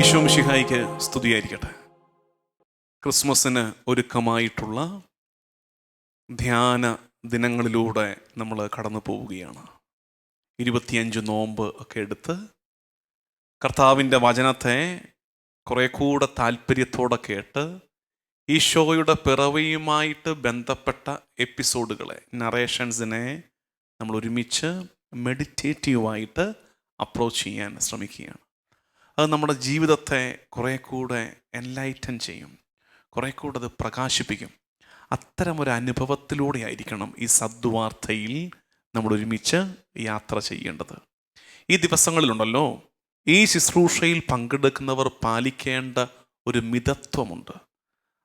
ഈശോ മിശിഹായിക്ക് സ്തുതിയായിരിക്കട്ടെ. ക്രിസ്മസിന് ഒരുക്കമായിട്ടുള്ള ധ്യാന ദിനങ്ങളിലൂടെ നമ്മൾ കടന്നു പോവുകയാണ്. 25 നോമ്പ് ഒക്കെ എടുത്ത് കർത്താവിൻ്റെ വചനത്തെ കുറെ കൂടെ താല്പര്യത്തോടെ കേട്ട് ഈശോയുടെ പിറവിയുമായിട്ട് ബന്ധപ്പെട്ട എപ്പിസോഡുകളെ, നറേഷൻസിനെ നമ്മൾ ഒരുമിച്ച് മെഡിറ്റേറ്റീവായിട്ട് അപ്രോച്ച് ചെയ്യാൻ ശ്രമിക്കുകയാണ്. അത് നമ്മുടെ ജീവിതത്തെ കുറെ കൂടെ എൻലൈറ്റൻ ചെയ്യും, കുറെ കൂടെ അത് പ്രകാശിപ്പിക്കും. അത്തരമൊരു അനുഭവത്തിലൂടെ ആയിരിക്കണം ഈ സദ്വാർത്തയിൽ നമ്മൾ ഒരുമിച്ച് യാത്ര ചെയ്യേണ്ടത്. ഈ ദിവസങ്ങളിലുണ്ടല്ലോ, ഈ ശുശ്രൂഷയിൽ പങ്കെടുക്കുന്നവർ പാലിക്കേണ്ട ഒരു മിതത്വമുണ്ട്.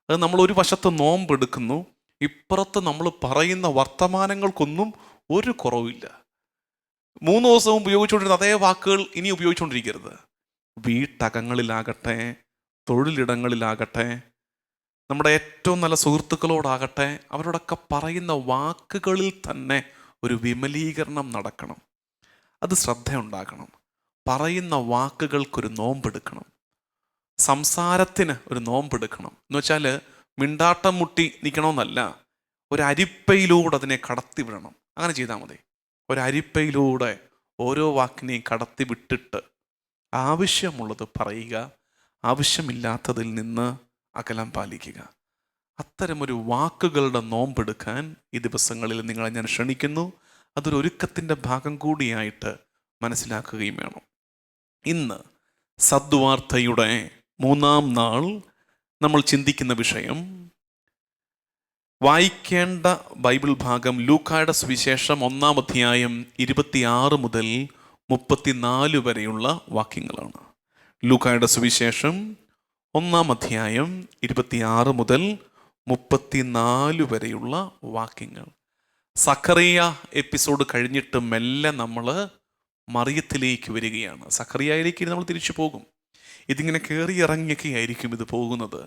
അത് നമ്മൾ ഒരു വശത്ത് നോമ്പെടുക്കുന്നു, ഇപ്പുറത്ത് നമ്മൾ പറയുന്ന വർത്തമാനങ്ങൾക്കൊന്നും ഒരു കുറവില്ല. 3 ദിവസവും ഉപയോഗിച്ചുകൊണ്ടിരുന്ന അതേ വാക്കുകൾ ഇനി ഉപയോഗിച്ചുകൊണ്ടിരിക്കരുത്. വീട്ടകങ്ങളിലാകട്ടെ, തൊഴിലിടങ്ങളിലാകട്ടെ, നമ്മുടെ ഏറ്റവും നല്ല സുഹൃത്തുക്കളോടാകട്ടെ, അവരോടൊക്കെ പറയുന്ന വാക്കുകളിൽ തന്നെ ഒരു വിമലീകരണം നടക്കണം. അത് ശ്രദ്ധയുണ്ടാകണം. പറയുന്ന വാക്കുകൾക്കൊരു നോമ്പെടുക്കണം, സംസാരത്തിന് ഒരു നോമ്പെടുക്കണം. എന്ന് വെച്ചാൽ മിണ്ടാട്ടം മുട്ടി നിൽക്കണമെന്നല്ല, ഒരു അരിപ്പയിലൂടെ അതിനെ കടത്തി വിടണം. അങ്ങനെ ചെയ്താൽ മതി. ഒരു അരിപ്പയിലൂടെ ഓരോ വാക്കിനെയും കടത്തി വിട്ടിട്ട് ആവശ്യമുള്ളത് പറയുക, ആവശ്യമില്ലാത്തതിൽ നിന്ന് അകലം പാലിക്കുക. അത്തരമൊരു വാക്കുകളുടെ നോമ്പെടുക്കാൻ ഈ ദിവസങ്ങളിൽ നിങ്ങളെ ഞാൻ ക്ഷണിക്കുന്നു. അതൊരു ഒരുക്കത്തിൻ്റെ ഭാഗം കൂടിയായിട്ട് മനസ്സിലാക്കുകയും വേണം. ഇന്ന് സദ്വാർത്തയുടെ 3-ാം നാൾ നമ്മൾ ചിന്തിക്കുന്ന വിഷയം, വായിക്കേണ്ട ബൈബിൾ ഭാഗം ലൂക്കായുടെ സുവിശേഷം 1-ാം അധ്യായം 26 മുതൽ 34 വരെയുള്ള വാക്യങ്ങളാണ്. ലൂക്കായുടെ സുവിശേഷം 1-ാം അധ്യായം 26 മുതൽ 34 വരെയുള്ള വാക്യങ്ങൾ. സഖറിയ എപ്പിസോഡ് കഴിഞ്ഞിട്ട് മെല്ലെ നമ്മൾ മറിയത്തിലേക്ക് വരികയാണ്. സഖറിയയിലേക്ക് നമ്മൾ തിരിച്ചു പോകും. ഇതിങ്ങനെ കയറി ഇറങ്ങിയൊക്കെ ആയിരിക്കും ഇത് പോകുന്നത്.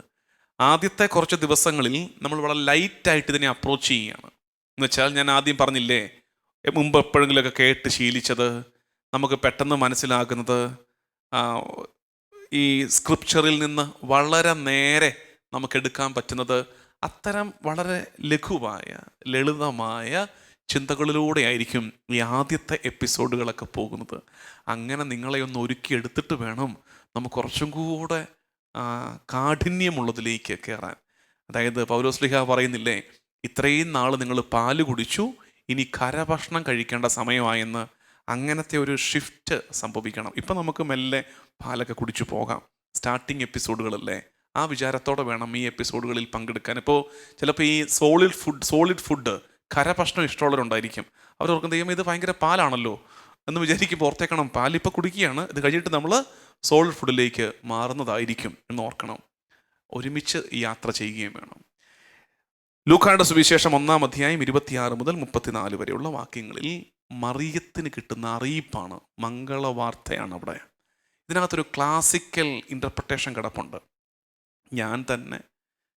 ആദ്യത്തെ കുറച്ച് ദിവസങ്ങളിൽ നമ്മൾ വളരെ ലൈറ്റായിട്ട് ഇതിനെ അപ്രോച്ച് ചെയ്യുകയാണ്. എന്ന് വെച്ചാൽ, ഞാൻ ആദ്യം പറഞ്ഞില്ലേ, മുമ്പ് എപ്പോഴെങ്കിലുമൊക്കെ കേട്ട് ശീലിച്ചത്, നമുക്ക് പെട്ടെന്ന് മനസ്സിലാകുന്നത്, ഈ സ്ക്രിപ്ചറിൽ നിന്ന് വളരെ നേരെ നമുക്കെടുക്കാൻ പറ്റുന്നത് അത്തരം വളരെ ലഘുവായ ലളിതമായ ചിന്തകളിലൂടെ ആയിരിക്കും ഈ ആദ്യത്തെ എപ്പിസോഡുകളൊക്കെ പോകുന്നത്. അങ്ങനെ നിങ്ങളെ ഒന്ന് ഒരുക്കിയെടുത്തിട്ട് വേണം നമുക്ക് കുറച്ചും കൂടെ കാഠിന്യമുള്ളതിലേക്ക് കയറാൻ. അതായത് പൗലോസ്ലീഹ പറയുന്നില്ലേ, ഇത്രയും നാൾ നിങ്ങൾ പാല് കുടിച്ചു, ഇനി കരഭക്ഷണം കഴിക്കേണ്ട സമയമായെന്ന്. അങ്ങനത്തെ ഒരു ഷിഫ്റ്റ് സംഭവിക്കണം. ഇപ്പം നമുക്ക് മെല്ലെ പാലൊക്കെ കുടിച്ചു പോകാം. സ്റ്റാർട്ടിങ് എപ്പിസോഡുകളല്ലേ, ആ വിചാരത്തോടെ വേണം ഈ എപ്പിസോഡുകളിൽ പങ്കെടുക്കാൻ. ഇപ്പോൾ ചിലപ്പോൾ ഈ സോളിഡ് ഫുഡ് കരഭക്ഷണം ഇഷ്ടമുള്ളവരുണ്ടായിരിക്കും. അവരോർക്കും, ദൈവം ഇത് ഭയങ്കര പാലാണല്ലോ എന്ന് വിചാരിക്കുമ്പോൾ ഓർത്തേക്കണം, പാലിപ്പോൾ കുടിക്കുകയാണ്, ഇത് കഴിഞ്ഞിട്ട് നമ്മൾ സോളിഡ് ഫുഡിലേക്ക് മാറുന്നതായിരിക്കും എന്ന് ഓർക്കണം. ഒരുമിച്ച് യാത്ര ചെയ്യുകയും വേണം. ലൂക്കായുടെ സുവിശേഷം 1-ാം അധ്യായം 26 മുതൽ 34 വരെയുള്ള വാക്യങ്ങളിൽ മറിയത്തിന് കിട്ടുന്ന അറിയിപ്പാണ്, മംഗളവാർത്തയാണ്. അവിടെ ഇതിനകത്തൊരു ക്ലാസിക്കൽ ഇൻ്റർപ്രിട്ടേഷൻ കിടപ്പുണ്ട്. ഞാൻ തന്നെ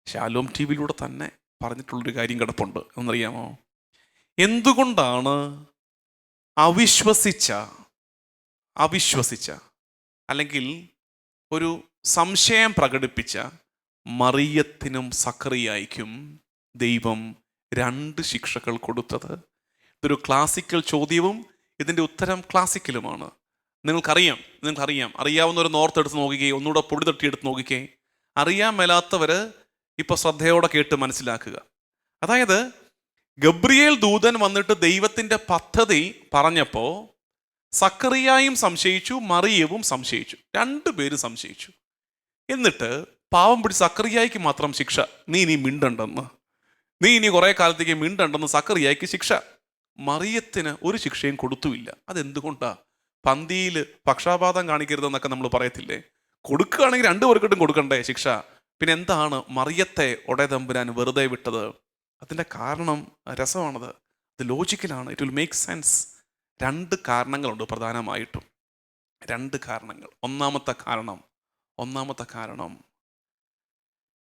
ശാലോം ടി വിയിലൂടെ തന്നെ പറഞ്ഞിട്ടുള്ളൊരു കാര്യം കിടപ്പുണ്ട്. എന്നറിയാമോ? എന്തുകൊണ്ടാണ് അവിശ്വസിച്ച അല്ലെങ്കിൽ ഒരു സംശയം പ്രകടിപ്പിച്ച മറിയത്തിനും സഖറിയായിക്കും ദൈവം 2 ശിക്ഷകൾ കൊടുത്തത്? ഇതൊരു ക്ലാസിക്കൽ ചോദ്യവും ഇതിൻ്റെ ഉത്തരം ക്ലാസിക്കലുമാണ്. നിങ്ങൾക്കറിയാം. അറിയാവുന്നവർ നോർത്തെടുത്ത് നോക്കിക്കേ, ഒന്നുകൂടെ പൊടി തട്ടിയെടുത്ത് നോക്കിക്കേ. അറിയാൻ മേലാത്തവർ ഇപ്പോൾ ശ്രദ്ധയോടെ കേട്ട് മനസ്സിലാക്കുക. അതായത്, ഗബ്രിയേൽ ദൂതൻ വന്നിട്ട് ദൈവത്തിൻ്റെ പദ്ധതി പറഞ്ഞപ്പോൾ സക്കറിയായും സംശയിച്ചു, മറിയവും സംശയിച്ചു. 2 പേര് സംശയിച്ചു. എന്നിട്ട് പാവം പിടി സക്കറിയായിക്ക് മാത്രം ശിക്ഷ, നീ ഇനി കുറേ കാലത്തേക്ക് മിണ്ടണ്ടെന്ന് സക്കറിയായിക്ക് ശിക്ഷ. മറിയത്തിന് ഒരു ശിക്ഷയും കൊടുത്തുമില്ല. അതെന്തുകൊണ്ടാ? പന്തിയിൽ പക്ഷാപാതം കാണിക്കരുതെന്നൊക്കെ നമ്മൾ പറയത്തില്ലേ? കൊടുക്കുകയാണെങ്കിൽ 2 പേർക്കിട്ടും കൊടുക്കണ്ടേ ശിക്ഷ? പിന്നെ എന്താണ് മറിയത്തെ ഒടയതമ്പുരാൻ വെറുതെ വിട്ടത്? അതിൻ്റെ കാരണം രസമാണത്, അത് ലോജിക്കലാണ്. It will make sense. 2 കാരണങ്ങളുണ്ട് പ്രധാനമായിട്ടും. 2 കാരണങ്ങൾ. ഒന്നാമത്തെ കാരണം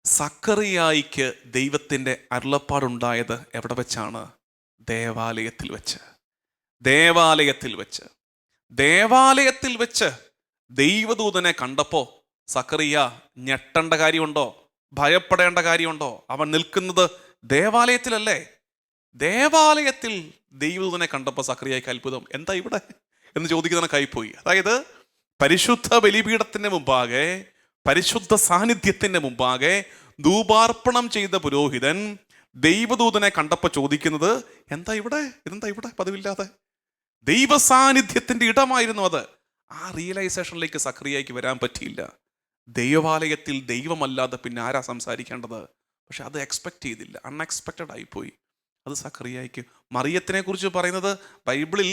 സക്കറിയായിക്ക് ദൈവത്തിൻ്റെ അരുളപ്പാടുണ്ടായത് എവിടെ വെച്ചാണ്? ദേവാലയത്തിൽ വെച്ച് ദൈവദൂതനെ കണ്ടപ്പോൾ സക്കറിയ ഞെട്ടേണ്ട കാര്യമുണ്ടോ? ഭയപ്പെടേണ്ട കാര്യമുണ്ടോ? അവൻ നിൽക്കുന്നത് ദേവാലയത്തിലല്ലേ? ദേവാലയത്തിൽ ദൈവദൂതനെ കണ്ടപ്പോൾ സക്കറിയായ്ക്ക് അത്ഭുതം. എന്താ ഇവിടെ എന്ന് ചോദിക്കുന്ന കൈപ്പോയി. അതായത് പരിശുദ്ധ ബലിപീഠത്തിന്റെ മുമ്പാകെ, പരിശുദ്ധ സാന്നിധ്യത്തിന്റെ മുമ്പാകെ ധൂപാർപ്പണം ചെയ്ത പുരോഹിതൻ ദൈവദൂതനെ കണ്ടപ്പോൾ ചോദിക്കുന്നത് എന്താ ഇവിടെ, ഇതെന്താ ഇവിടെ പതിവില്ലാതെ? ദൈവ സാന്നിധ്യത്തിന്റെ ഇടമായിരുന്നു അത്. ആ റിയലൈസേഷനിലേക്ക് സക്കറിയായ്ക്ക് വരാൻ പറ്റിയില്ല. ദൈവാലയത്തിൽ ദൈവമല്ലാതെ പിന്നെ ആരാ സംസാരിക്കേണ്ടത്? പക്ഷെ അത് എക്സ്പെക്ട് ചെയ്തില്ല, അൺഎക്സ്പെക്റ്റഡ് ആയിപ്പോയി. അത് സക്കറിയായ്ക്ക്. മറിയത്തിനെ കുറിച്ച് പറയുന്നത് ബൈബിളിൽ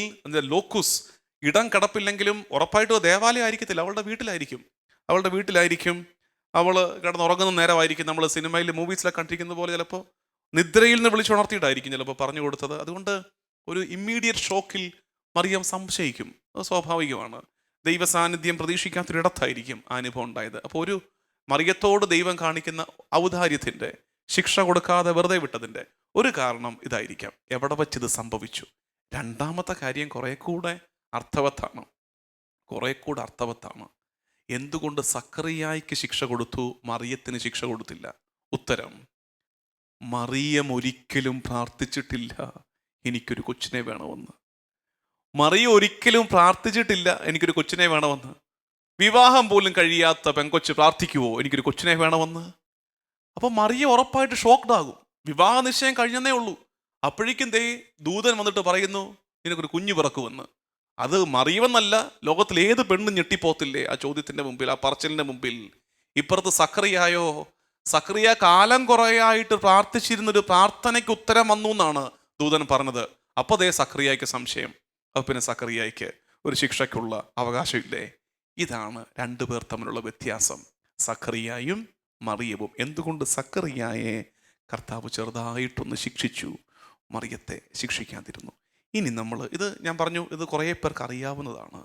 ലോക്കുസ്, ഇടം കിടപ്പില്ലെങ്കിലും ഉറപ്പായിട്ടും ദേവാലയം ആയിരിക്കത്തില്ല, അവളുടെ വീട്ടിലായിരിക്കും. അവൾ കിടന്നുറങ്ങുന്ന നേരമായിരിക്കും. നമ്മൾ സിനിമയിൽ മൂവീസിലൊക്കെ കണ്ടിരിക്കുന്ന പോലെ ചിലപ്പോൾ നിദ്രയിൽ നിന്ന് വിളിച്ചുണർത്തിയിട്ടായിരിക്കും ചിലപ്പോൾ പറഞ്ഞു കൊടുത്തത്. അതുകൊണ്ട് ഒരു ഇമ്മീഡിയറ്റ് ഷോക്കിൽ മറിയം സംശയിക്കും, അത് സ്വാഭാവികമാണ്. ദൈവ സാന്നിധ്യം പ്രതീക്ഷിക്കാത്തൊരിടത്തായിരിക്കും ആ അനുഭവം ഉണ്ടായത്. അപ്പോൾ ഒരു മറിയത്തോട് ദൈവം കാണിക്കുന്ന ഔദാര്യത്തിൻ്റെ, ശിക്ഷ കൊടുക്കാതെ വെറുതെ വിട്ടതിൻ്റെ ഒരു കാരണം ഇതായിരിക്കാം. എവിടെ വച്ചിത് സംഭവിച്ചു? രണ്ടാമത്തെ കാര്യം കുറെ കൂടെ അർത്ഥവത്താണ്. എന്തുകൊണ്ട് സക്കറിയായ്ക്ക് ശിക്ഷ കൊടുത്തു, മറിയത്തിന് ശിക്ഷ കൊടുത്തില്ല? ഉത്തരം, മറിയം ഒരിക്കലും പ്രാർത്ഥിച്ചിട്ടില്ല എനിക്കൊരു കൊച്ചിനെ വേണമെന്ന്. മറിയം ഒരിക്കലും പ്രാർത്ഥിച്ചിട്ടില്ല എനിക്കൊരു കൊച്ചിനെ വേണമെന്ന്. വിവാഹം പോലും കഴിയാത്ത പെങ്കൊച്ച് പ്രാർത്ഥിക്കുവോ എനിക്കൊരു കൊച്ചിനെ വേണമെന്ന്? അപ്പൊ മറിയം ഉറപ്പായിട്ട് ഷോക്ക്ഡ് ആകും. വിവാഹ നിശ്ചയം കഴിഞ്ഞതേ ഉള്ളൂ, അപ്പോഴേക്കും ദൂതൻ വന്നിട്ട് പറയുന്നു നിനക്കൊരു കുഞ്ഞു പിറക്കുമെന്ന്. അത് മറിയമെന്നല്ല, ലോകത്തിൽ ഏത് പെണ്ണും ഞെട്ടിപ്പോത്തില്ലേ ആ ചോദ്യത്തിന്റെ മുമ്പിൽ, ആ പറച്ചിലിന്റെ മുമ്പിൽ. ഇപ്പുറത്ത് സക്കറിയ കാലം കുറയായിട്ട് പ്രാർത്ഥിച്ചിരുന്നൊരു പ്രാർത്ഥനയ്ക്ക് ഉത്തരം വന്നു എന്നാണ് ദൂതൻ പറഞ്ഞത്. അപ്പോൾ സക്കറിയായ്ക്ക് സംശയം. അപ്പോൾ പിന്നെ സക്കറിയായ്ക്ക് ഒരു ശിക്ഷയ്ക്കുള്ള അവകാശമില്ലേ? ഇതാണ് രണ്ടുപേർ തമ്മിലുള്ള വ്യത്യാസം, സക്കറിയായും മറിയവും. എന്തുകൊണ്ട് സക്കറിയായെ കർത്താവ് ചെറുതായിട്ടൊന്ന് ശിക്ഷിച്ചു, മറിയത്തെ ശിക്ഷിക്കാതിരുന്നു? ഇനി ഇത് ഞാൻ പറഞ്ഞു, ഇത് കുറേ പേർക്ക് അറിയാവുന്നതാണ്,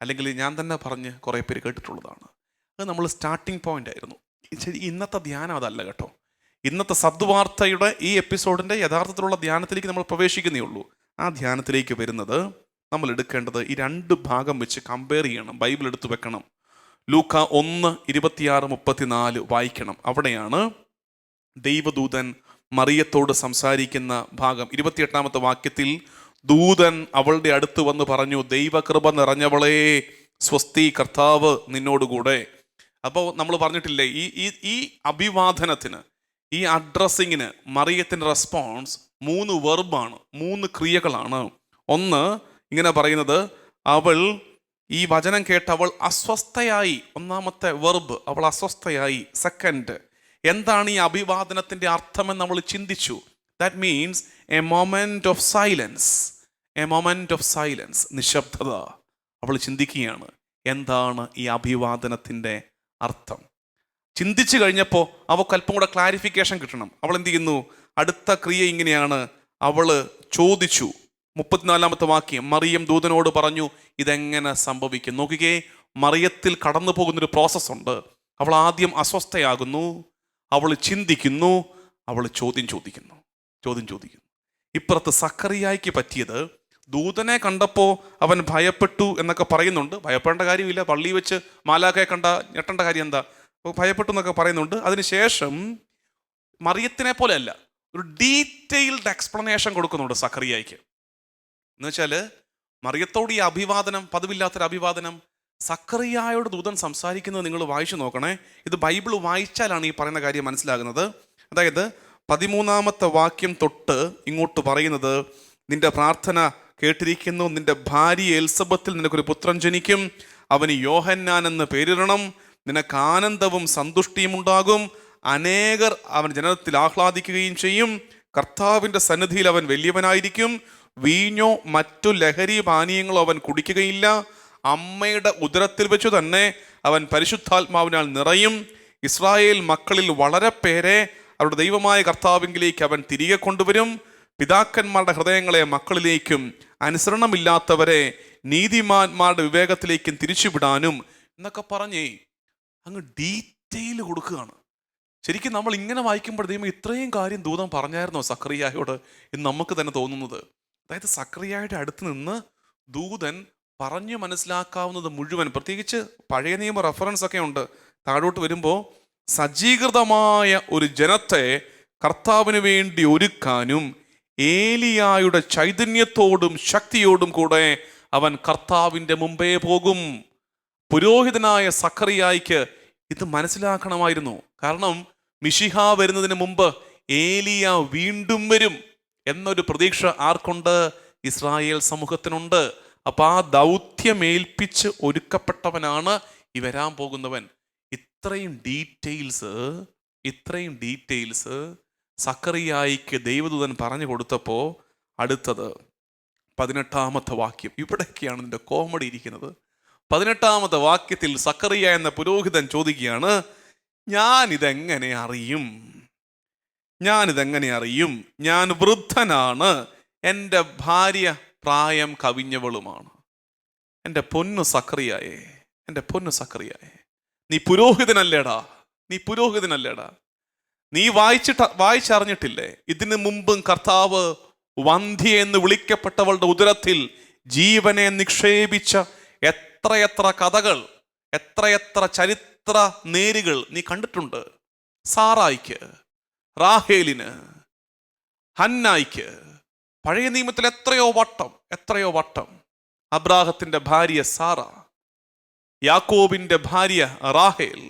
അല്ലെങ്കിൽ ഞാൻ തന്നെ പറഞ്ഞ് കുറേ പേര് കേട്ടിട്ടുള്ളതാണ്. അത് നമ്മൾ സ്റ്റാർട്ടിങ് പോയിന്റ് ആയിരുന്നു. ശരി, ഇന്നത്തെ ധ്യാനം അതല്ല കേട്ടോ. ഇന്നത്തെ സദ്വാർത്തയുടെ ഈ എപ്പിസോഡിൻ്റെ യഥാർത്ഥത്തിലുള്ള ധ്യാനത്തിലേക്ക് നമ്മൾ പ്രവേശിക്കുന്നേ ഉള്ളൂ. ആ ധ്യാനത്തിലേക്ക് വരുന്നത് നമ്മൾ എടുക്കേണ്ടത് ഈ രണ്ട് ഭാഗം വെച്ച് കമ്പയർ ചെയ്യണം, ബൈബിൾ എടുത്തു വെക്കണം. ലൂക്ക 1:26-34 വായിക്കണം. അവിടെയാണ് ദൈവദൂതൻ മറിയത്തോട് സംസാരിക്കുന്ന ഭാഗം. 28-ാമത്തെ വാക്യത്തിൽ ദൂതൻ അവളുടെ അടുത്ത് വന്ന് പറഞ്ഞു, ദൈവകൃപ നിറഞ്ഞവളേ സ്വസ്തി, കർത്താവ് നിന്നോടുകൂടെ. അപ്പോൾ നമ്മൾ പറഞ്ഞിട്ടില്ലേ, ഈ അഭിവാദനത്തിന്, ഈ അഡ്രസ്സിങ്ങിന് മറിയത്തിൻ്റെ റെസ്പോൺസ് 3 വെർബാണ്, 3 ക്രിയകളാണ്. ഒന്ന് ഇങ്ങനെ പറയുന്നത്, അവൾ ഈ വചനം കേട്ട് അവൾ അസ്വസ്ഥയായി. ഒന്നാമത്തെ വെർബ്, അവൾ അസ്വസ്ഥയായി. സെക്കൻഡ്, എന്താണ് ഈ അഭിവാദനത്തിൻ്റെ അർത്ഥമെന്ന് നമ്മൾ ചിന്തിച്ചു. That means A moment of silence, നിശബ്ദത. അവൾ ചിന്തിക്കുകയാണ്, എന്താണ് ഈ അഭിവാദനത്തിൻ്റെ അർത്ഥം? ചിന്തിച്ചു കഴിഞ്ഞപ്പോൾ അവൾക്ക് അല്പം കൂടെ ക്ലാരിഫിക്കേഷൻ കിട്ടണം. അവൾ എന്ത് ചെയ്യുന്നു? അടുത്ത ക്രിയ ഇങ്ങനെയാണ്, അവൾ ചോദിച്ചു. 34-ാമത്തെ വാക്യം, മറിയം ദൂതനോട് പറഞ്ഞു, ഇതെങ്ങനെ സംഭവിക്കും? നോക്കിക്കേ, മറിയത്തിൽ കടന്നു പോകുന്നൊരു പ്രോസസ്സുണ്ട്. അവൾ ആദ്യം അസ്വസ്ഥയാകുന്നു, അവൾ ചിന്തിക്കുന്നു, അവൾ ചോദ്യം ചോദിക്കുന്നു. ഇപ്പുറത്ത് സക്കറിയായ്ക്ക് പറ്റിയത്, ദൂതനെ കണ്ടപ്പോൾ അവൻ ഭയപ്പെട്ടു എന്നൊക്കെ പറയുന്നുണ്ട്. ഭയപ്പെടേണ്ട കാര്യമില്ല, പള്ളി വെച്ച് മാലാഖയെ കണ്ട ഞെട്ടേണ്ട കാര്യം എന്താ? ഭയപ്പെട്ടു എന്നൊക്കെ പറയുന്നുണ്ട്. അതിനുശേഷം മറിയത്തിനെ പോലെ അല്ല, ഒരു ഡീറ്റെയിൽഡ് എക്സ്പ്ലനേഷൻ കൊടുക്കുന്നുണ്ട് സക്കറിയായ്ക്ക്. എന്നുവെച്ചാൽ മറിയത്തോട് ഈ അഭിവാദനം, പതിവില്ലാത്തൊരു അഭിവാദനം, സക്കറിയായോട് ദൂതൻ സംസാരിക്കുന്നത് നിങ്ങൾ വായിച്ചു നോക്കണേ. ഇത് ബൈബിൾ വായിച്ചാലാണ് ഈ പറയുന്ന കാര്യം മനസ്സിലാകുന്നത്. അതായത് 13-ാമത്തെ വാക്യം തൊട്ട് ഇങ്ങോട്ട് പറയുന്നത്, നിന്റെ പ്രാർത്ഥന കേട്ടിരിക്കുന്നു, നിന്റെ ഭാര്യ എലിസബത്തിൽ നിനക്കൊരു പുത്രൻ ജനിക്കും, അവന് യോഹന്നാൻ എന്ന് പേരിടണം, നിനക്ക് ആനന്ദവും സന്തുഷ്ടിയും ഉണ്ടാകും, അനേകർ അവൻ ജനത്തിൽ ആഹ്ലാദിക്കുകയും ചെയ്യും, കർത്താവിൻ്റെ സന്നിധിയിൽ അവൻ വലിയവനായിരിക്കും, വീഞ്ഞോ മറ്റു ലഹരി പാനീയങ്ങളോ അവൻ കുടിക്കുകയില്ല, അമ്മയുടെ ഉദരത്തിൽ വെച്ചു തന്നെ അവൻ പരിശുദ്ധാത്മാവിനാൽ നിറയും, ഇസ്രായേൽ മക്കളിൽ വളരെ പേരെ അവരുടെ ദൈവമായ കർത്താവിങ്കിലേക്ക് അവൻ തിരികെ കൊണ്ടുവരും, പിതാക്കന്മാരുടെ ഹൃദയങ്ങളെ മക്കളിലേക്കും അനുസരണമില്ലാത്തവരെ നീതിമാന്മാരുടെ വിവേകത്തിലേക്കും തിരിച്ചുവിടാനും എന്നൊക്കെ പറഞ്ഞേ അങ്ങ് ഡീറ്റെയിൽ കൊടുക്കുകയാണ്. ശരിക്കും നമ്മൾ ഇങ്ങനെ വായിക്കുമ്പോൾ ദൈവം ഇത്രയും കാര്യം ദൂതൻ പറഞ്ഞായിരുന്നോ സക്കറിയായോട് എന്ന് നമുക്ക് തന്നെ തോന്നുന്നത്. അതായത് സക്കറിയായുടെ അടുത്ത് നിന്ന് ദൂതൻ പറഞ്ഞു മനസ്സിലാക്കാവുന്നത് മുഴുവൻ, പ്രത്യേകിച്ച് പഴയ നിയമ റെഫറൻസ് ഒക്കെ ഉണ്ട്. താഴോട്ട് വരുമ്പോൾ സജ്ജീകൃതമായ ഒരു ജനത്തെ കർത്താവിന് വേണ്ടി ഒരുക്കാനും ഏലിയായുടെ ചൈതന്യത്തോടും ശക്തിയോടും കൂടെ അവൻ കർത്താവിൻ്റെ മുമ്പേ പോകും. പുരോഹിതനായ സഖറിയായിക്ക് ഇത് മനസ്സിലാക്കണമായിരുന്നു. കാരണം മിശിഹ വരുന്നതിന് മുമ്പ് ഏലിയ വീണ്ടും വരും എന്നൊരു പ്രതീക്ഷ ആർക്കുണ്ട്? ഇസ്രായേൽ സമൂഹത്തിനുണ്ട്. അപ്പൊ ആ ദൗത്യമേൽപ്പിച്ച് ഒരുക്കപ്പെട്ടവനാണ് ഈ വരാൻ പോകുന്നവൻ. ഇത്രയും ഡീറ്റെയിൽസ് സഖറിയായിക്ക് ദൈവദൂതൻ പറഞ്ഞു കൊടുത്തപ്പോൾ അടുത്തത് 18-ാമത്തെ വാക്യം. ഇവിടേക്കാണ് ഇതിൻ്റെ കോമഡി ഇരിക്കുന്നത്. 18-ാമത്തെ വാക്യത്തിൽ സഖറിയ എന്ന പുരോഹിതൻ ചോദിക്കുകയാണ്, ഞാനിതെങ്ങനെ അറിയും? ഞാൻ വൃദ്ധനാണ്, എൻ്റെ ഭാര്യ പ്രായം കവിഞ്ഞവളുമാണ്. എൻ്റെ പൊന്നു സഖറിയായേ, നീ പുരോഹിതനല്ലേടാ? നീ വായിച്ചറിഞ്ഞിട്ടില്ലേ? ഇതിനു മുമ്പും കർത്താവ് വന്ധ്യ എന്ന് വിളിക്കപ്പെട്ടവളുടെ ഉദരത്തിൽ ജീവനെ നിക്ഷേപിച്ച എത്രയെത്ര കഥകൾ, എത്രയെത്ര ചരിത്ര നേരുകൾ നീ കണ്ടിട്ടുണ്ട്. സാറായിക്ക്, റാഹേലിന്, ഹന്നായിക്ക് പഴയ നിയമത്തിൽ എത്രയോ വട്ടം അബ്രാഹത്തിന്റെ ഭാര്യ സാറ, യാക്കോബിന്റെ ഭാര്യ റാഹേൽ,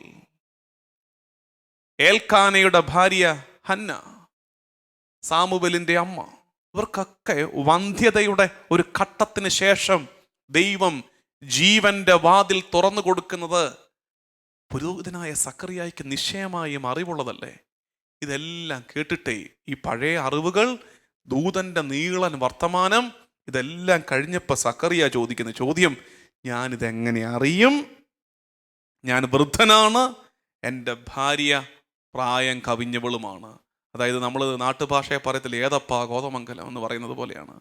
ഏൽക്കാനയുടെ ഭാര്യ ഹന്ന, സാമുവേലിന്റെ അമ്മ, ഇവർക്കൊക്കെ വന്ധ്യതയുടെ ഒരു ഘട്ടത്തിന് ശേഷം ദൈവം ജീവന്റെ വാതിൽ തുറന്നു കൊടുക്കുന്നത് പുരോഹിതനായ സഖറിയായിക്ക് നിശ്ചയമായും അറിവുള്ളതല്ലേ? ഇതെല്ലാം കേട്ടിട്ടേ ഈ പഴയ അറിവുകൾ, ദൂതന്റെ നീളൻ വർത്തമാനം ഇതെല്ലാം കഴിഞ്ഞപ്പോൾ സഖറിയ ചോദിക്കുന്ന ചോദ്യം, ഞാനിതെങ്ങനെ അറിയും? ഞാൻ വൃദ്ധനാണ്, എൻ്റെ ഭാര്യ പ്രായം കവിഞ്ഞവളുമാണ്. അതായത് നമ്മൾ നാട്ടുഭാഷയെ പറയത്തില്ല, ഏതപ്പാ കോതമംഗലം എന്ന് പറയുന്നത് പോലെയാണ്.